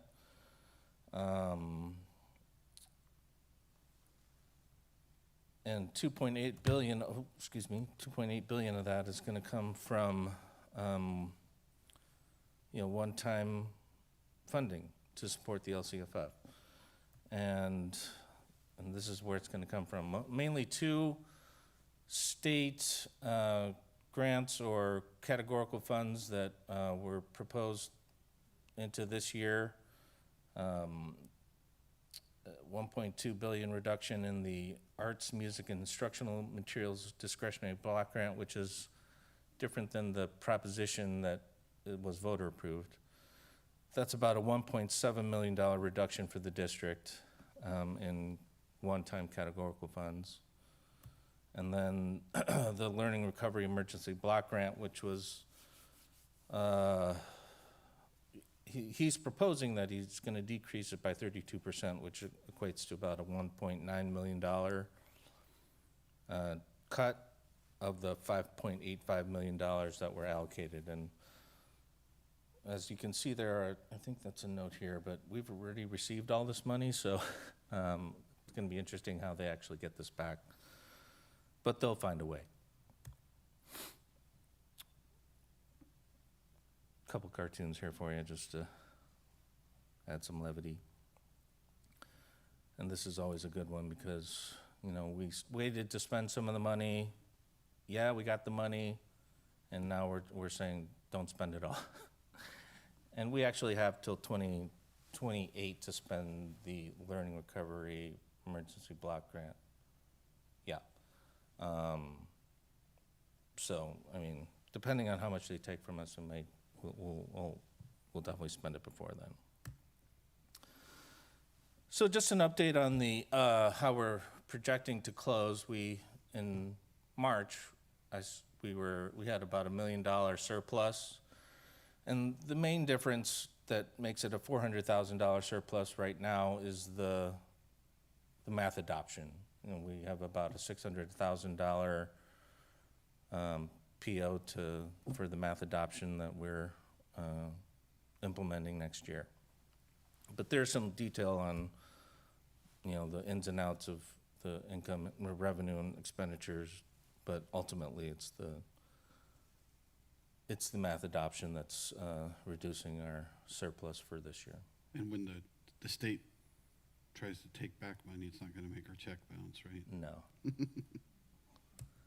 And 2.8 billion of that is going to come from one-time funding to support the LCFF. And this is where it's going to come from. Mainly two state grants or categorical funds that were proposed into this year. 1.2 billion reduction in the arts, music, and instructional materials discretionary block grant, which is different than the proposition that it was voter approved. That's about a $1.7 million reduction for the district in one-time categorical funds. And then the Learning Recovery Emergency Block Grant, which was, he's proposing that he's going to decrease it by 32%, which equates to about a $1.9 million cut of the $5.85 million that were allocated. And as you can see there, I think that's a note here, but we've already received all this money, so it's going to be interesting how they actually get this back. But they'll find a way. A couple cartoons here for you just to add some levity. And this is always a good one because, we waited to spend some of the money. Yeah, we got the money, and now we're saying don't spend it all. And we actually have till 2028 to spend the Learning Recovery Emergency Block Grant. Yeah. So, depending on how much they take from us, we'll definitely spend it before then. So just an update on the how we're projecting to close. In March, we had about $1 million surplus, and the main difference that makes it a $400,000 surplus right now is the math adoption. We have about a $600,000 PO for the math adoption that we're implementing next year. But there's some detail on, the ins and outs of the income, revenue, and expenditures. But ultimately, it's the math adoption that's reducing our surplus for this year. And when the state tries to take back money, it's not going to make our check bounce, right? No.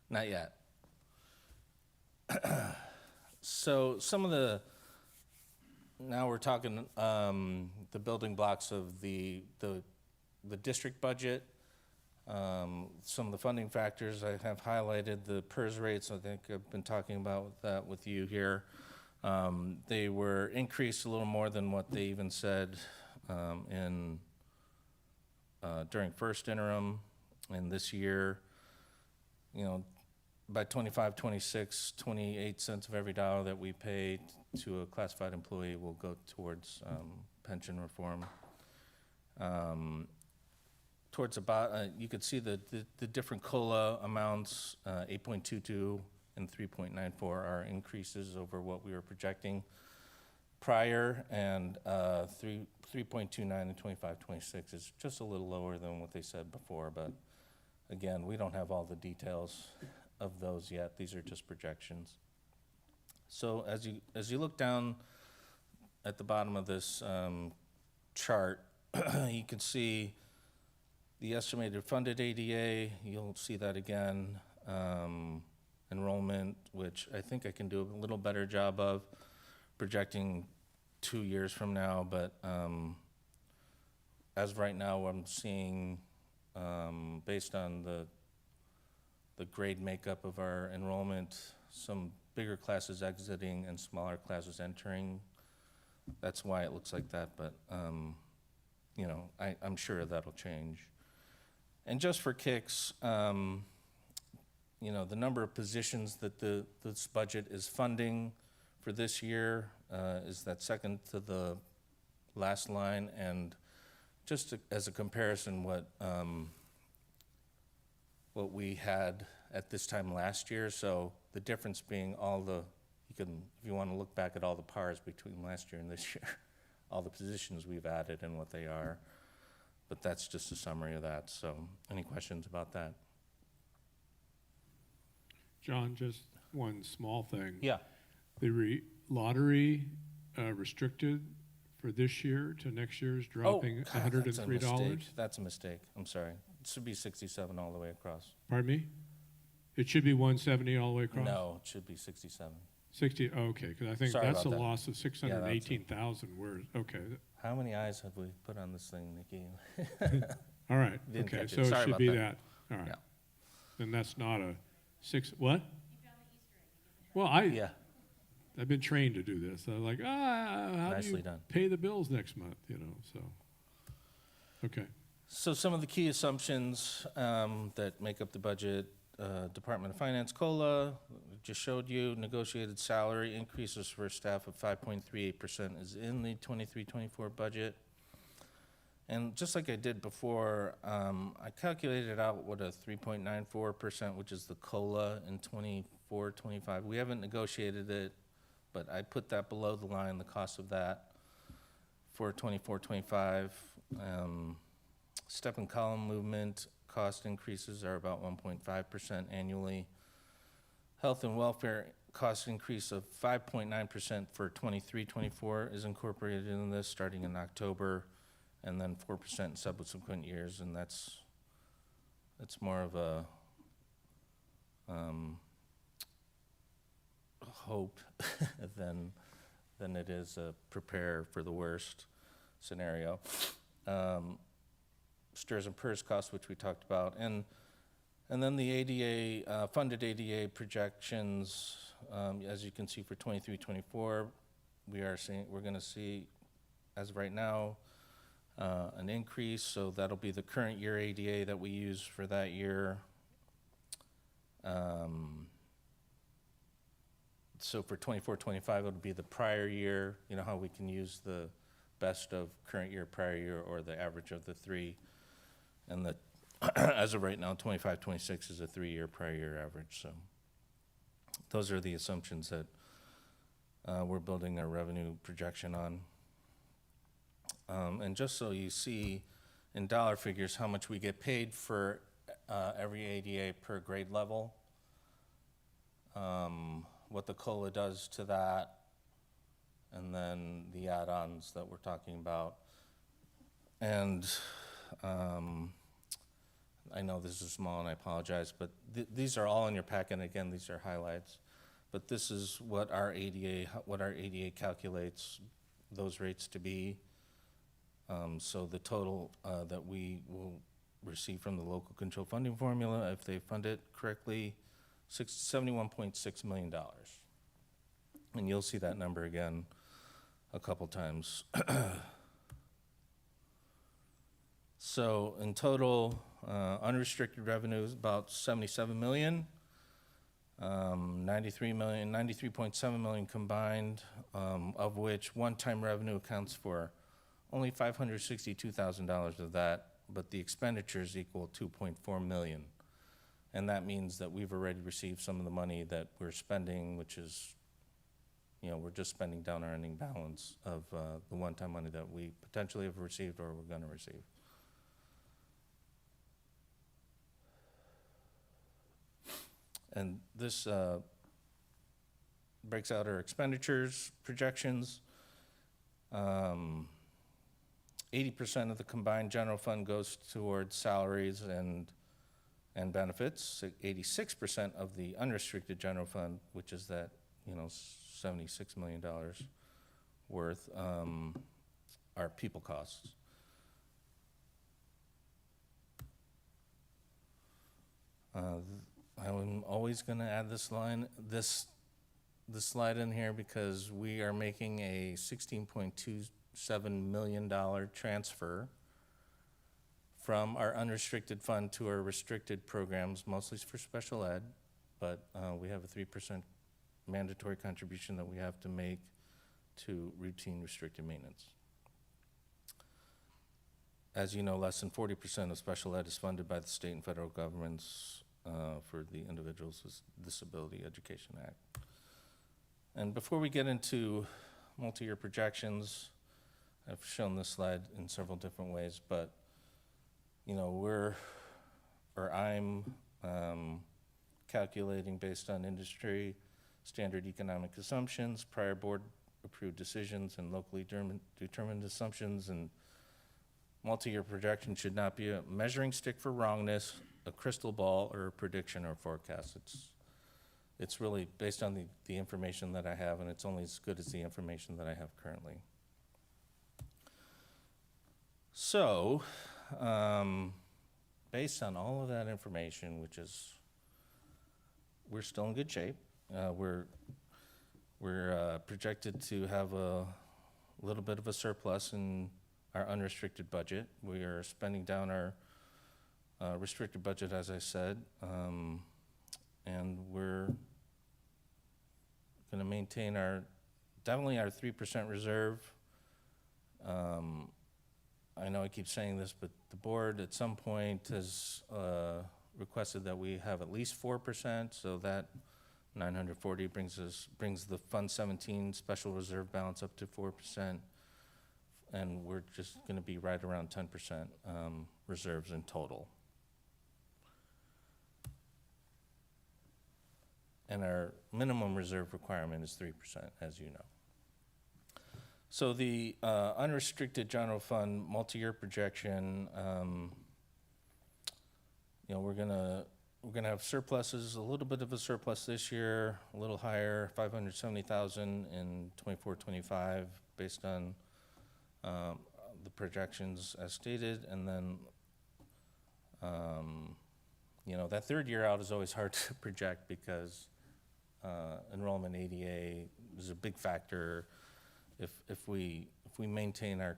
Not yet. So now we're talking the building blocks of the district budget. Some of the funding factors I have highlighted, the PERS rates, I think I've been talking about that with you here. They were increased a little more than what they even said during first interim. And this year, you know, by 25, 26, 28 cents of every dollar that we pay to a classified employee will go towards pension reform. Towards about, you could see the different COLA amounts, 8.22 and 3.94 are increases over what we were projecting prior, and 3.29 and 25, 26 is just a little lower than what they said before, but again, we don't have all the details of those yet. These are just projections. So as you look down at the bottom of this chart, you can see the estimated funded ADA. You'll see that again. Enrollment, which I think I can do a little better job of projecting 2 years from now, but as of right now, I'm seeing, based on the grade makeup of our enrollment, some bigger classes exiting and smaller classes entering. That's why it looks like that, but you know, I'm sure that'll change. And just for kicks, you know, the number of positions that this budget is funding for this year is that second to the last line, and just as a comparison, what we had at this time last year. So the difference being if you want to look back at all the pars between last year and this year, all the positions we've added and what they are. But that's just a summary of that. So any questions about that? John, just one small thing. Yeah. The lottery restricted for this year to next year's dropping $103. That's a mistake. I'm sorry. It should be 67 all the way across. Pardon me? It should be 170 all the way across? No, it should be 67. 60, okay, because I think Sorry that's a about that. loss of 618,000, okay, How many eyes have we put on this thing, Nikki? all right, Didn't okay, catch it. so it Sorry should about be that. that, all right. Yeah. Then that's not a what? Well, Yeah, I've been trained to do this. I'm like, how do nicely you done. pay the bills next month, you know, so, okay. So some of the key assumptions that make up the budget, Department of Finance COLA, just showed you, negotiated salary increases for staff of 5.38% is in the 23-24 budget. And just like I did before, I calculated out what a 3.94%, which is the COLA in 24-25. We haven't negotiated it, but I put that below the line, the cost of that for 24-25. Step and column movement cost increases are about 1.5% annually. Health and welfare cost increase of 5.9% for 23-24 is incorporated in this starting in October, and then 4% in subsequent years, and it's more of a hope than it is a prepare for the worst scenario. STRS and PERS costs, which we talked about, and then the ADA funded ADA projections, as you can see for 23-24, we're going to see, as of right now, an increase. So that'll be the current year ADA that we use for that year. So for 24-25, it'll be the prior year. You know how we can use the best of current year, prior year, or the average of the three. And the as of right now, 25-26 is a 3-year prior year average. So those are the assumptions that we're building our revenue projection on. And just so you see in dollar figures how much we get paid for every ADA per grade level, what the COLA does to that, and then the add-ons that we're talking about. And I know this is small and I apologize, but these are all in your packet. Again, these are highlights. But this is what our ADA calculates those rates to be. So the total that we will receive from the local control funding formula, if they fund it correctly, $71.6 million. And you'll see that number again a couple times. So in total, Unrestricted revenue is about 77 million. 93.7 million combined, of which one-time revenue accounts for only $562,000 of that, but the expenditures equal 2.4 million. And that means that we've already received some of the money that we're spending, which is, we're just spending down our ending balance of the one-time money that we potentially have received or we're gonna receive. And this breaks out our expenditures projections. 80% of the combined general fund goes towards salaries and benefits. 86% of the unrestricted general fund, which is that, $76 million worth, are people costs. I'm always going to add this slide in here because we are making a $16.27 million transfer from our unrestricted fund to our restricted programs, mostly for special ed, but we have a 3% mandatory contribution that we have to make to routine restricted maintenance. As you know, less than 40% of special ed is funded by the state and federal governments for the Individuals with Disability Education Act. And before we get into multi-year projections, I've shown this slide in several different ways, but I'm calculating based on industry standard economic assumptions, prior board-approved decisions, and locally determined assumptions, and multi-year projection should not be a measuring stick for wrongness, a crystal ball, or a prediction or forecast. It's really based on the information that I have, and it's only as good as the information that I have currently. So, based on all of that information, we're still in good shape. We're projected to have a little bit of a surplus in our unrestricted budget. We are spending down our restricted budget, as I said, and we're going to maintain definitely our 3% reserve. I know I keep saying this, but the board at some point has requested that we have at least 4%, so that 940 brings the Fund 17 special reserve balance up to 4%, and we're just going to be right around 10% reserves in total. And our minimum reserve requirement is 3%, as you know. So the unrestricted general fund multi-year projection, we're gonna have surpluses, a little bit of a surplus this year, a little higher, 570,000 in 24-25, based on the projections as stated, and then that third year out is always hard to project because enrollment ADA is a big factor. If we maintain our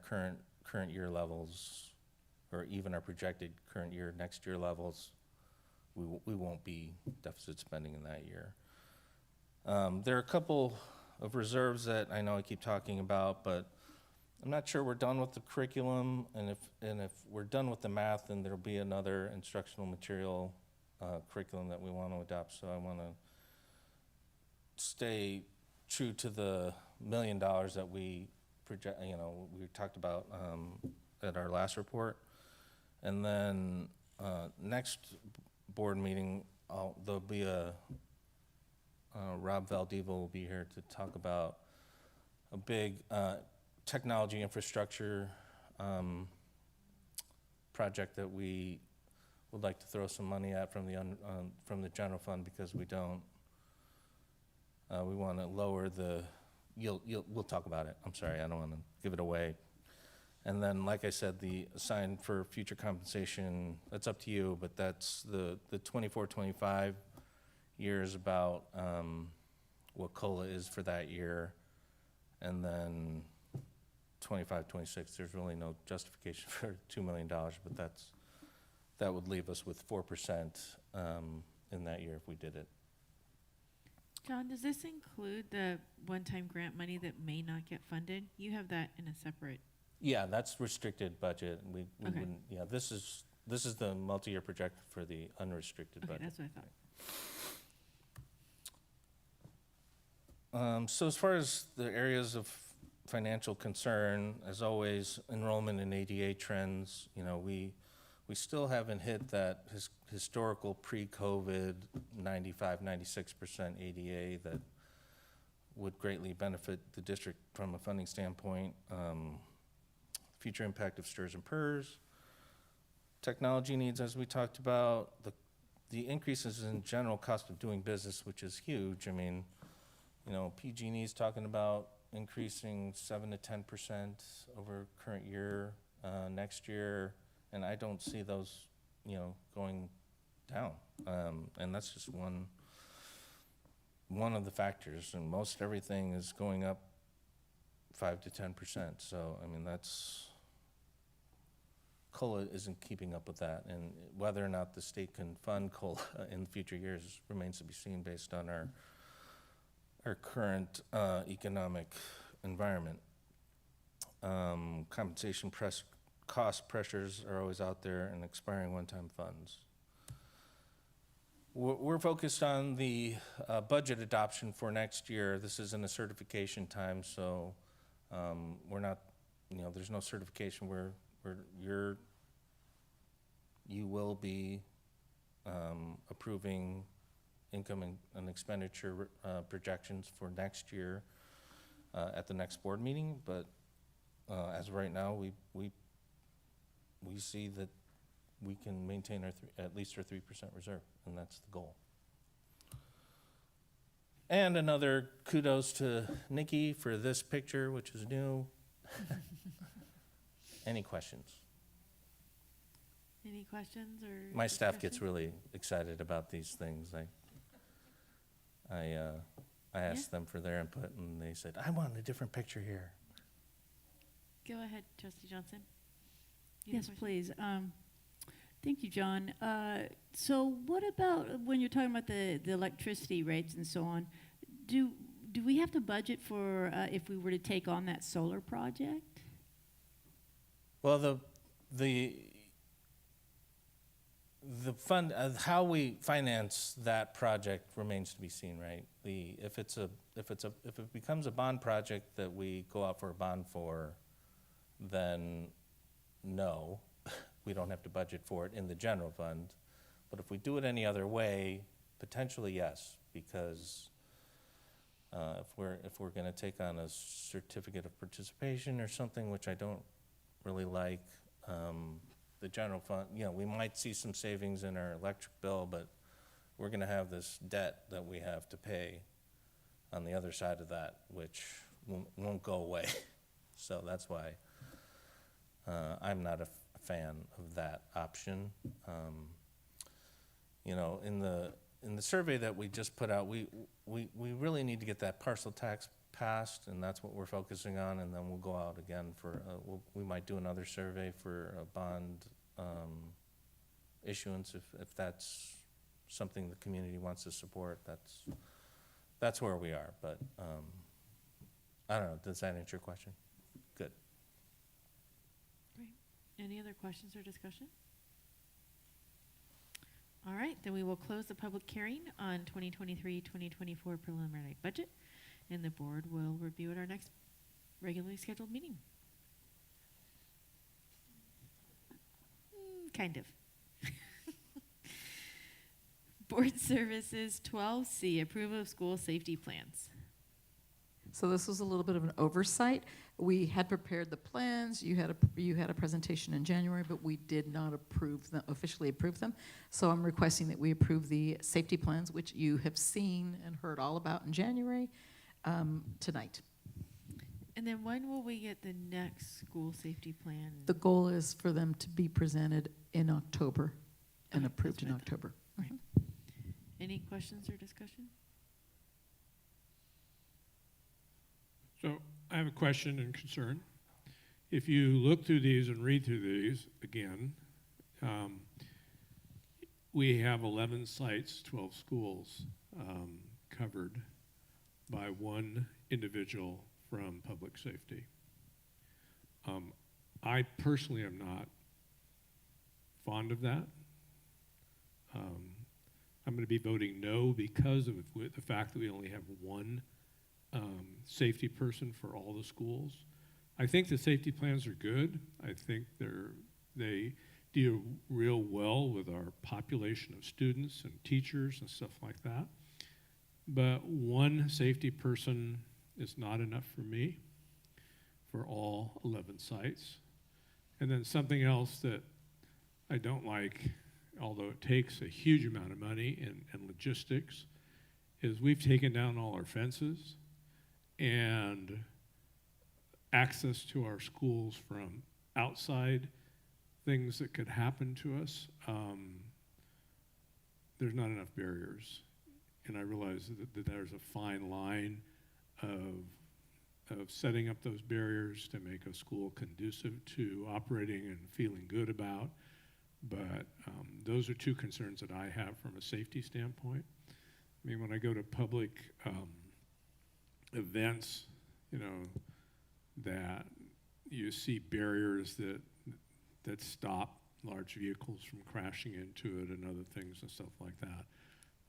current year levels, or even our projected current year next year levels, we won't be deficit spending in that year. There are a couple of reserves that I know I keep talking about, but I'm not sure we're done with the curriculum, and if we're done with the math, then there'll be another instructional material curriculum that we want to adopt. So I want to stay true to the $1 million that we project, we talked about at our last report. And then next board meeting, there'll be Rob Valdiva will be here to talk about a big technology infrastructure project that we would like to throw some money at from the general fund, because we want to lower the. We'll talk about it. I'm sorry, I don't want to give it away. And then, like I said, the assign for future compensation, that's up to you, but that's the 24-25 year is about what COLA is for that year. And then 25-26, there's really no justification for $2 million, but that would leave us with 4% in that year if we did it. John, does this include the one-time grant money that may not get funded? You have that in a separate. Yeah, that's restricted budget. We Okay. wouldn't, yeah, this is the multi-year project for the unrestricted Okay, budget. that's what I thought. So as far as the areas of financial concern, as always, enrollment in ADA trends, we still haven't hit that historical pre-COVID 95, 96% ADA that would greatly benefit the district from a funding standpoint. Future impact of STRS and PERS. Technology needs, as we talked about, the increases in general cost of doing business, which is huge. I mean, PG&E is talking about increasing 7 to 10% over current year, next year, and I don't see those, going down. And that's just one of the factors, and most everything is going up 5 to 10%. So, I mean, COLA isn't keeping up with that, and whether or not the state can fund COLA in future years remains to be seen based on our current economic environment. Compensation cost pressures are always out there, and expiring one-time funds. We're focused on the budget adoption for next year. This isn't a certification time, so we're not, there's no certification where you will be approving income and expenditure projections for next year at the next board meeting, but as of right now, we see that we can maintain at least our 3% reserve, and that's the goal. And another kudos to Nikki for this picture, which is new. Any questions? Any questions or? My staff gets discussion? really excited about these things. I asked them for their input, and they said, "I want a different picture here." Go ahead, Trustee Johnson. You have Yes, a question? please. Thank you, John. So what about when you're talking about the electricity rates and so on? Do we have to budget for if we were to take on that solar project? Well, the fund, how we finance that project remains to be seen, right? If it becomes a bond project that we go out for a bond for, then no, we don't have to budget for it in the general fund. But if we do it any other way, potentially yes, because if we're going to take on a certificate of participation or something, which I don't really like, the general fund, we might see some savings in our electric bill, but we're going to have this debt that we have to pay on the other side of that, which won't go away. So that's why I'm not a fan of that option. In the survey that we just put out, we really need to get that parcel tax passed, and that's what we're focusing on. And then we'll go out again for we might do another survey for a bond issuance if that's something the community wants to support. That's where we are. But I don't know. Does that answer your question? Good. Great. Any other questions or discussion? All right, then we will close the public hearing on 2023-2024 preliminary budget, and the board will review at our next regularly scheduled meeting. Kind of. Board Services 12C, approval of school safety plans. So this was a little bit of an oversight. We had prepared the plans. You had a presentation in January, but we did not officially approve them. So I'm requesting that we approve the safety plans, which you have seen and heard all about in January, tonight. And then when will we get the next school safety plan? The goal is for them to be presented in October and Okay, approved that's in what I thought. October. Right. Any questions or discussion? So I have a question and concern. If you look through these and read through these again, we have 11 sites, 12 schools covered by one individual from public safety. I personally am not fond of that. I'm going to be voting no because of the fact that we only have one safety person for all the schools. I think the safety plans are good. I think they deal real well with our population of students and teachers and stuff like that. But one safety person is not enough for me for all 11 sites. And then something else that I don't like, although it takes a huge amount of money and logistics, is we've taken down all our fences and access to our schools from outside, things that could happen to us. There's not enough barriers. And I realize that there's a fine line of setting up those barriers to make a school conducive to operating and feeling good about. But those are two concerns that I have from a safety standpoint. I mean, when I go to public events, you know, that you see barriers that stop large vehicles from crashing into it and other things and stuff like that.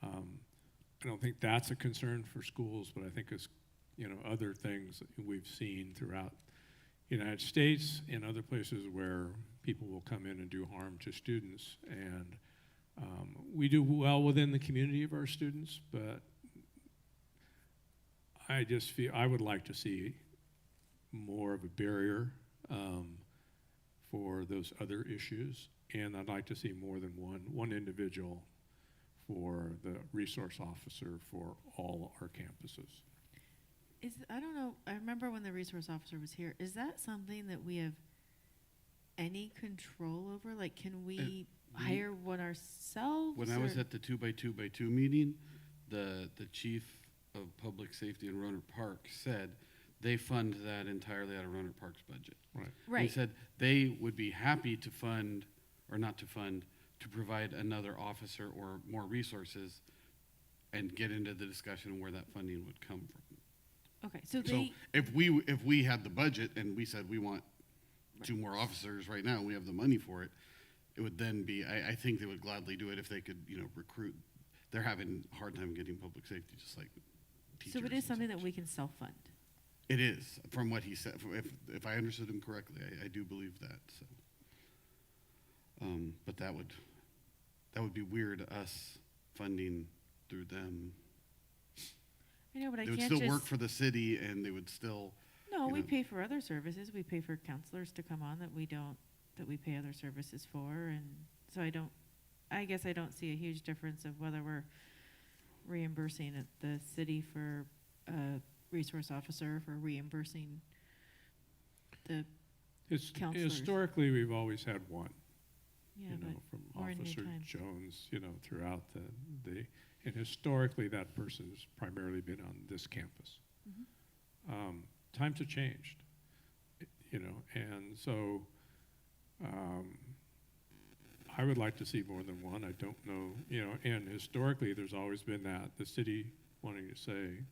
I don't think that's a concern for schools, but I think it's, you know, other things that we've seen throughout the United States and other places where people will come in and do harm to students. And we do well within the community of our students, but I just feel I would like to see more of a barrier for those other issues. And I'd like to see more than one individual for the resource officer for all our campuses. I don't know, I remember when the resource officer was here, is that something that we have any control over? Like, can we hire one ourselves? When I was at the 2x2x2 meeting, the chief of public safety in Rohnert Park said they fund that entirely out of Rohnert Park's budget. Right. Right. He said they would be happy to fund, or not to fund, to provide another officer or more resources and get into the discussion where that funding would come from. Okay, so So they, if we had the budget and we said we want 2 more officers right now, and we have the money for it, it would then be, I think they would gladly do it if they could, you know, recruit. They're having a hard time getting public safety, just like teachers. so it is and something such. that we can self-fund. It is, from what he said. If I understood him correctly, I do believe that. So, but that would be weird, us funding through them. I know, but I They would can't still work just, for the city, and they would still. no, you we know. pay for other services. We pay for counselors to come on that we pay other services for. And so I guess I don't see a huge difference of whether we're reimbursing the city for a resource officer, for reimbursing the, Counselors. Historically, we've always had one. yeah, You but know, from more in your Officer time. Jones, you know, throughout and historically that person's primarily been on this campus. Mhm. Times have changed, you know, and so I would like to see more than one. I don't know, you know, and historically there's always been the city wanting to say,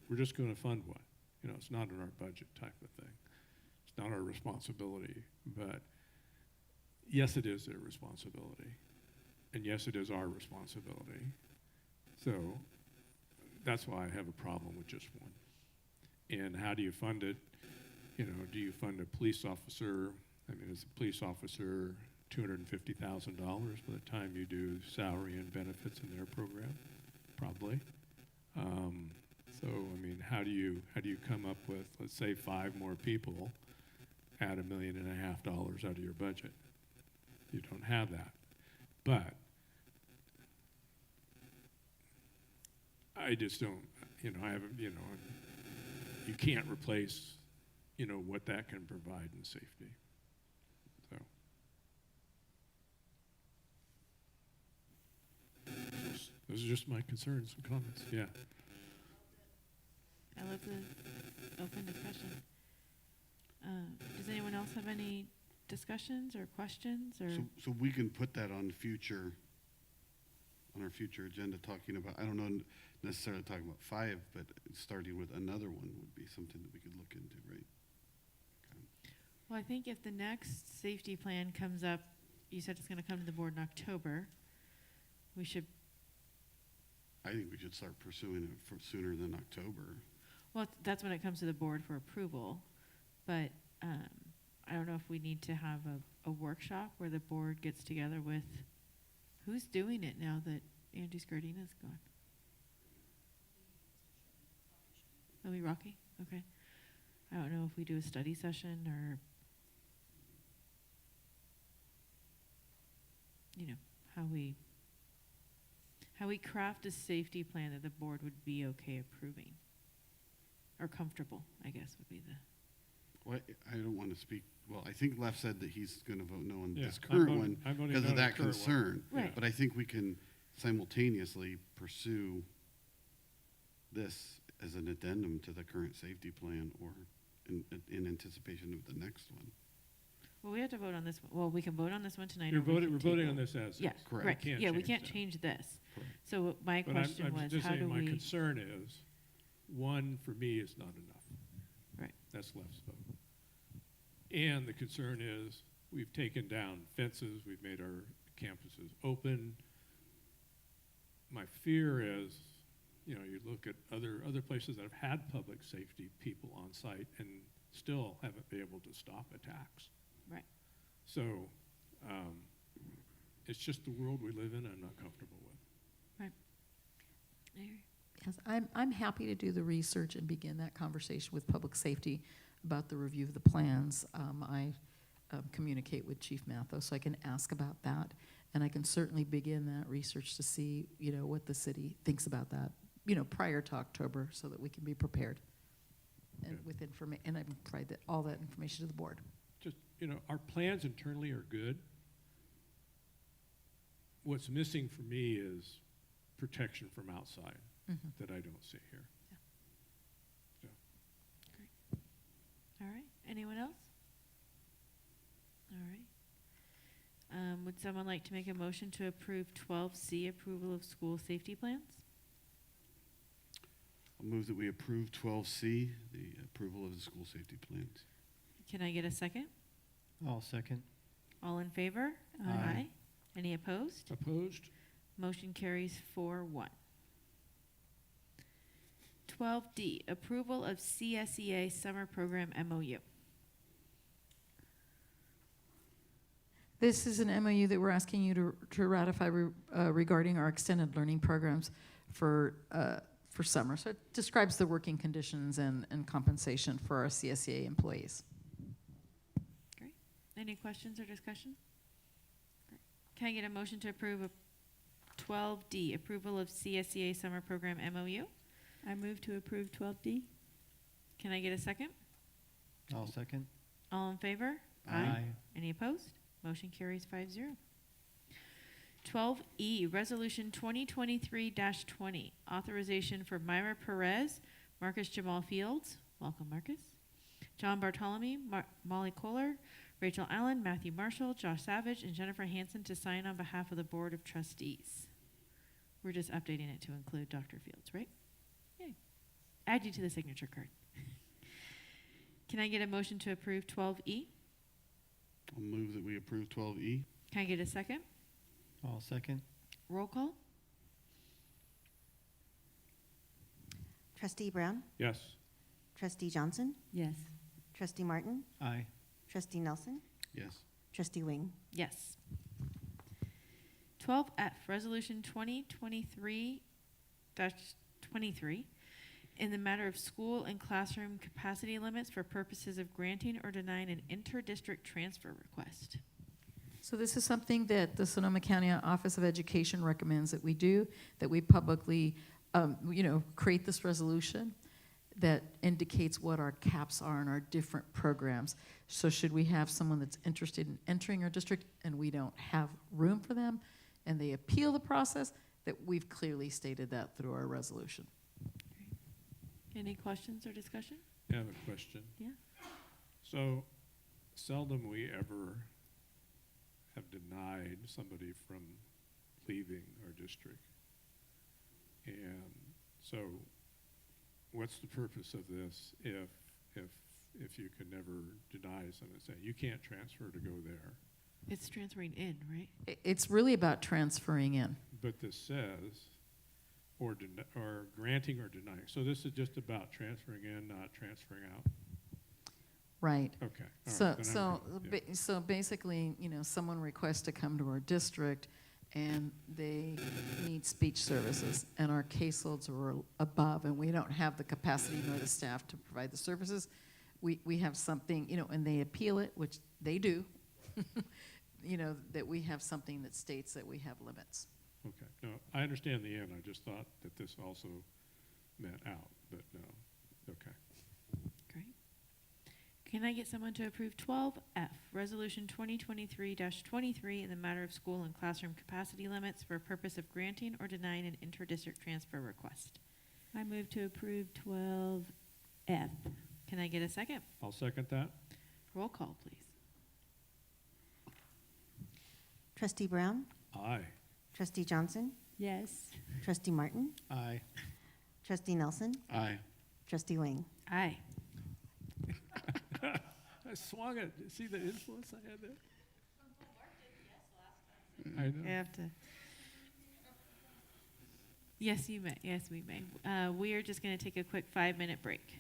we're just going to fund one. You know, it's not in our budget type of thing. It's not our responsibility, but yes, it is their responsibility. And yes, it is our responsibility. So that's why I have a problem with just one. And how do you fund it? You know, do you fund a police officer? I mean, is a police officer $250,000 by the time you do salary and benefits in their program? Probably. So, I mean, how do you come up with, let's say, 5 more people at $1.5 million out of your budget? You don't have that. But I just don't, you know, I haven't, you know, you can't replace, you know, what that can provide in safety. So. Those are just my concerns and comments, yeah. I love the open discussion. Does anyone else have any discussions or questions or? So we can put that on future on our future agenda, talking about, I don't know necessarily talking about 5, but starting with another one would be something that we could look into, right? Well, I think if the next safety plan comes up, you said it's gonna come to the board in October, we should, I think we should start pursuing it for sooner than October. well, that's when it comes to the board for approval. But, I don't know if we need to have a workshop where the board gets together with, who's doing it now that Andy Scardina's gone? It'll be Rocky? Okay. I don't know if we do a study session or, you know, how we craft a safety plan that the board would be okay approving. Or comfortable, I guess, would be the. Well, I don't want to speak, well, I think Left said that he's going to vote no on Yeah, this I'm current voting- one I'm voting because no of on the that current one. concern. Right. But I think we can simultaneously pursue this as an addendum to the current safety plan or in anticipation of the next one. Well, we have to vote on this one. Well, we can vote on this one tonight. We're or we voting, can we're voting table on it. this as is. Yeah, Correct. right. Can't Yeah, we change can't that. change this. Correct. So my But question I'm was, just how saying do my we? concern is, one, for me, is not enough. Right. That's Left's vote. And the concern is, we've taken down fences, we've made our campuses open. My fear is, you know, you look at other places that have had public safety people on site and still haven't been able to stop attacks. Right. So, it's just the world we live in I'm not comfortable with. Yes, I'm happy to do the research and begin that conversation with public safety about the review of the plans. I communicate with Chief Matho, so I can ask about that. And I can certainly begin that research to see, you know, what the city thinks about that, you know, prior to October, so that we can be prepared. And Okay. with and I can provide all that information to the board. Just, you know, our plans internally are good. What's missing for me is protection from outside that I don't see here. All right. Anyone else? All right. Would someone like to make a motion to approve 12C, approval of school safety plans? I'll move that we approve 12C, the approval of the school safety plans. Can I get a second? I'll second. All in favor? Aye. Any opposed? Opposed? Motion carries 4-1. 12D, approval of CSEA summer program MOU. This is an MOU that we're asking you to ratify regarding our extended learning programs for summer. So it describes the working conditions and compensation for our CSEA employees. Great. Any questions or discussion? Great. Can I get a motion to approve 12D, approval of CSEA summer program MOU? I move to approve 12D. Can I get a second? I'll second. All in favor? Any opposed? Motion carries 5-0. 12E, Resolution 2023-20, authorization for Myra Perez, Marcus Jamal Fields, welcome Marcus, John Bartolome, Molly Kohler, Rachel Allen, Matthew Marshall, Josh Savage, and Jennifer Hansen to sign on behalf of the Board of Trustees. We're just updating it to include Dr. Fields, right? Yay. Add you to the signature card. Can I get a motion to approve 12E? I'll move that we approve 12E. Can I get a second? I'll second. Roll call? Trustee Brown? Yes. Trustee Johnson? Yes. Trustee Martin? Aye. Trustee Nelson? Yes. Trustee Wing? Yes. 12F, Resolution 2023-23, in the matter of school and classroom capacity limits for purposes of granting or denying an inter-district transfer request. So this is something that the Sonoma County Office of Education recommends that we do, that we publicly, create this resolution that indicates what our caps are in our different programs. So should we have someone that's interested in entering our district and we don't have room for them, and they appeal the process, that we've clearly stated that through our resolution. Any questions or discussion? I have a question. Yeah. So seldom we ever have denied somebody from leaving our district. And so what's the purpose of this if you can never deny someone, say, you can't transfer to go there? It's transferring in, right? It's really about transferring in. But this says, or granting or denying. So this is just about transferring in, not transferring out? Right. Okay. all So, right, then I'm so, good, yeah. so basically, someone requests to come to our district and they need speech services and our caseloads are above and we don't have the capacity nor the staff to provide the services. We have something, and they appeal it, which they do, that we have something that states that we have limits. Okay, no, I understand the end, I just thought that this also meant out, but no, okay. Great. Can I get someone to approve 12F, Resolution 2023-23, in the matter of school and classroom capacity limits for purpose of granting or denying an inter-district transfer request? I move to approve 12F. Can I get a second? I'll second that. Roll call, please. Trustee Brown? Aye. Trustee Johnson? Yes. Trustee Martin? Aye. Trustee Nelson? Aye. Trustee Wing? Aye. I swung it, see the influence I had there? I know. I have to. Yes, you may. Yes, we may. We are just going to take a quick 5-minute break.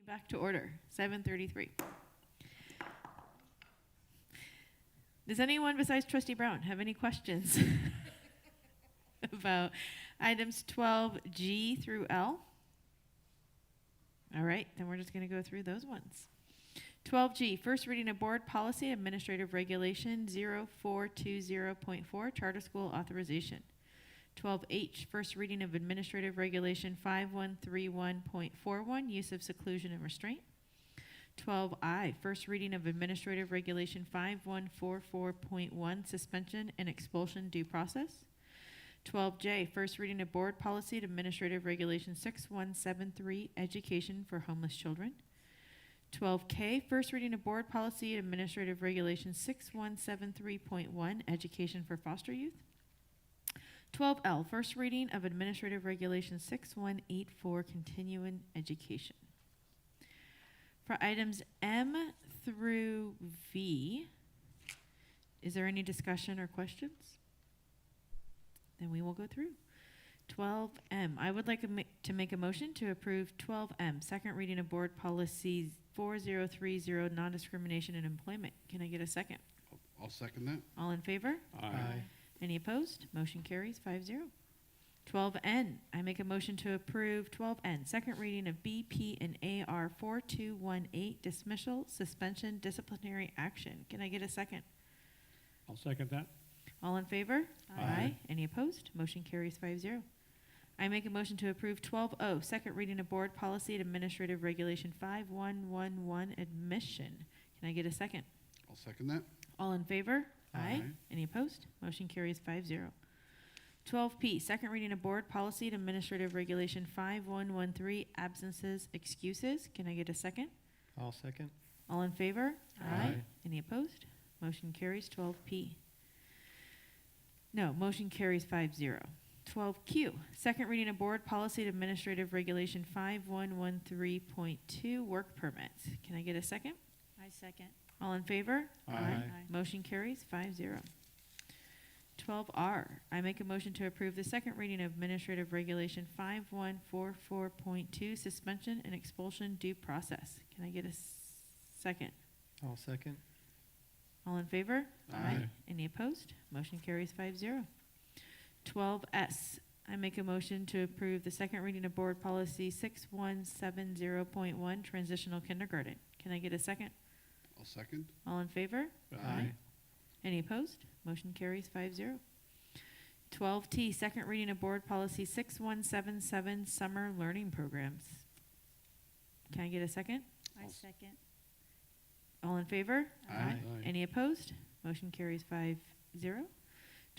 Back to order, 7:33. Does anyone besides Trustee Brown have any questions about items 12G through L? All right, then we're just going to go through those ones. 12G, first reading of Board Policy Administrative Regulation 0420.4, Charter School Authorization. 12H, first reading of Administrative Regulation 5131.41, Use of Seclusion and Restraint. 12I, first reading of Administrative Regulation 5144.1, Suspension and Expulsion Due Process. 12J, first reading of Board Policy Administrative Regulation 6173, Education for Homeless Children. 12K, first reading of Board Policy Administrative Regulation 6173.1, Education for Foster Youth. 12L, first reading of Administrative Regulation 6184, Continuing Education. For items M through V, is there any discussion or questions? Then we will go through. 12M, I would like to make a motion to approve 12M, second reading of Board Policy 4030, Non-Discrimination in Employment. Can I get a second? I'll second that. All in favor? Aye. Any opposed? Motion carries 5-0. 12N, I make a motion to approve 12N, second reading of BP and AR 4218, dismissal, suspension, disciplinary action. Can I get a second? I'll second that. All in favor? Aye. Any opposed? Motion carries 5-0. I make a motion to approve 12O, second reading of Board Policy and Administrative Regulation 5111, admission. Can I get a second? I'll second that. All in favor? Aye. Any opposed? Motion carries 5-0. 12P, second reading of Board Policy and Administrative Regulation 5113, absences, excuses. Can I get a second? I'll second. All in favor? Aye. Any opposed? Motion carries 12P. No, motion carries 5-0. 12Q, second reading of Board Policy and Administrative Regulation 5113.2, work permits. Can I get a second? I second. All in favor? Aye. Motion carries 5-0. 12R, I make a motion to approve the second reading of Administrative Regulation 5144.2, suspension and expulsion due process. Can I get a second? I'll second. All in favor? Aye. Any opposed? Motion carries 5-0. 12S, I make a motion to approve the second reading of Board Policy 6170.1, transitional kindergarten. Can I get a second? I'll second. All in favor? Aye. Any opposed? Motion carries 5-0. 12T, second reading of Board Policy 6177, summer learning programs. Can I get a second? I second. All in favor? Aye. Any opposed? Motion carries 5-0.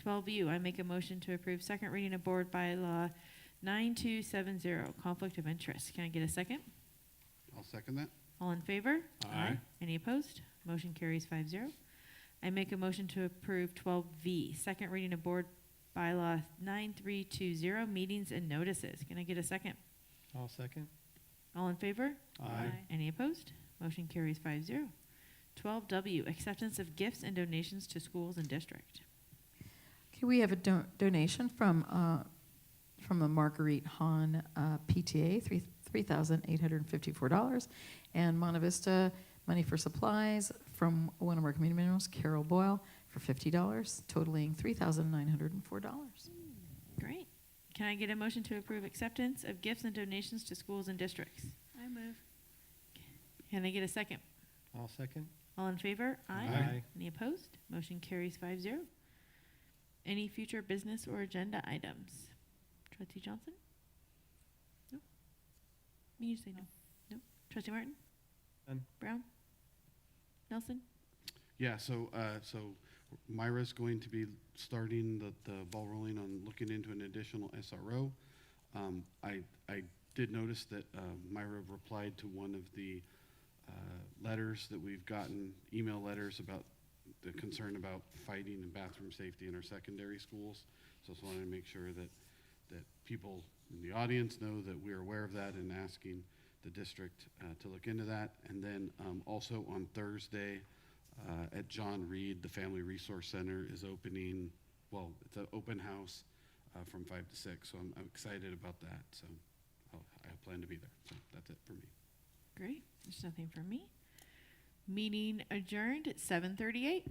12U, I make a motion to approve second reading of Board Bylaw 9270, conflict of interest. Can I get a second? I'll second that. All in favor? Aye. Any opposed? Motion carries 5-0. I make a motion to approve 12V, second reading of Board Bylaw 9320, meetings and notices. Can I get a second? I'll second. All in favor? Aye. Any opposed? Motion carries 5-0. 12W, acceptance of gifts and donations to schools and district. Okay, we have a donation from the Marguerite Hahn PTA, $3,854, and Monte Vista money for supplies from one of our community members, Carol Boyle, for $50, totaling $3,904. Great. Can I get a motion to approve acceptance of gifts and donations to schools and districts? I move. Can I get a second? I'll second. All in favor? Aye. Any opposed? Motion carries 5-0. Any future business or agenda items? Trustee Johnson? No? Me, you say no. No. Trustee Martin? None. Brown? Nelson? Yeah, so Myra's going to be starting the ball rolling on looking into an additional SRO. I did notice that Myra replied to one of the letters that we've gotten, email letters about the concern about fighting and bathroom safety in our secondary schools. So I just wanted to make sure that people in the audience know that we're aware of that and asking the district to look into that. And then also on Thursday at John Reed, the Family Resource Center is opening, well, it's an open house from 5 to 6. So I'm excited about that. So I plan to be there. So that's it for me. Great. There's nothing for me. Meeting adjourned at 7:38.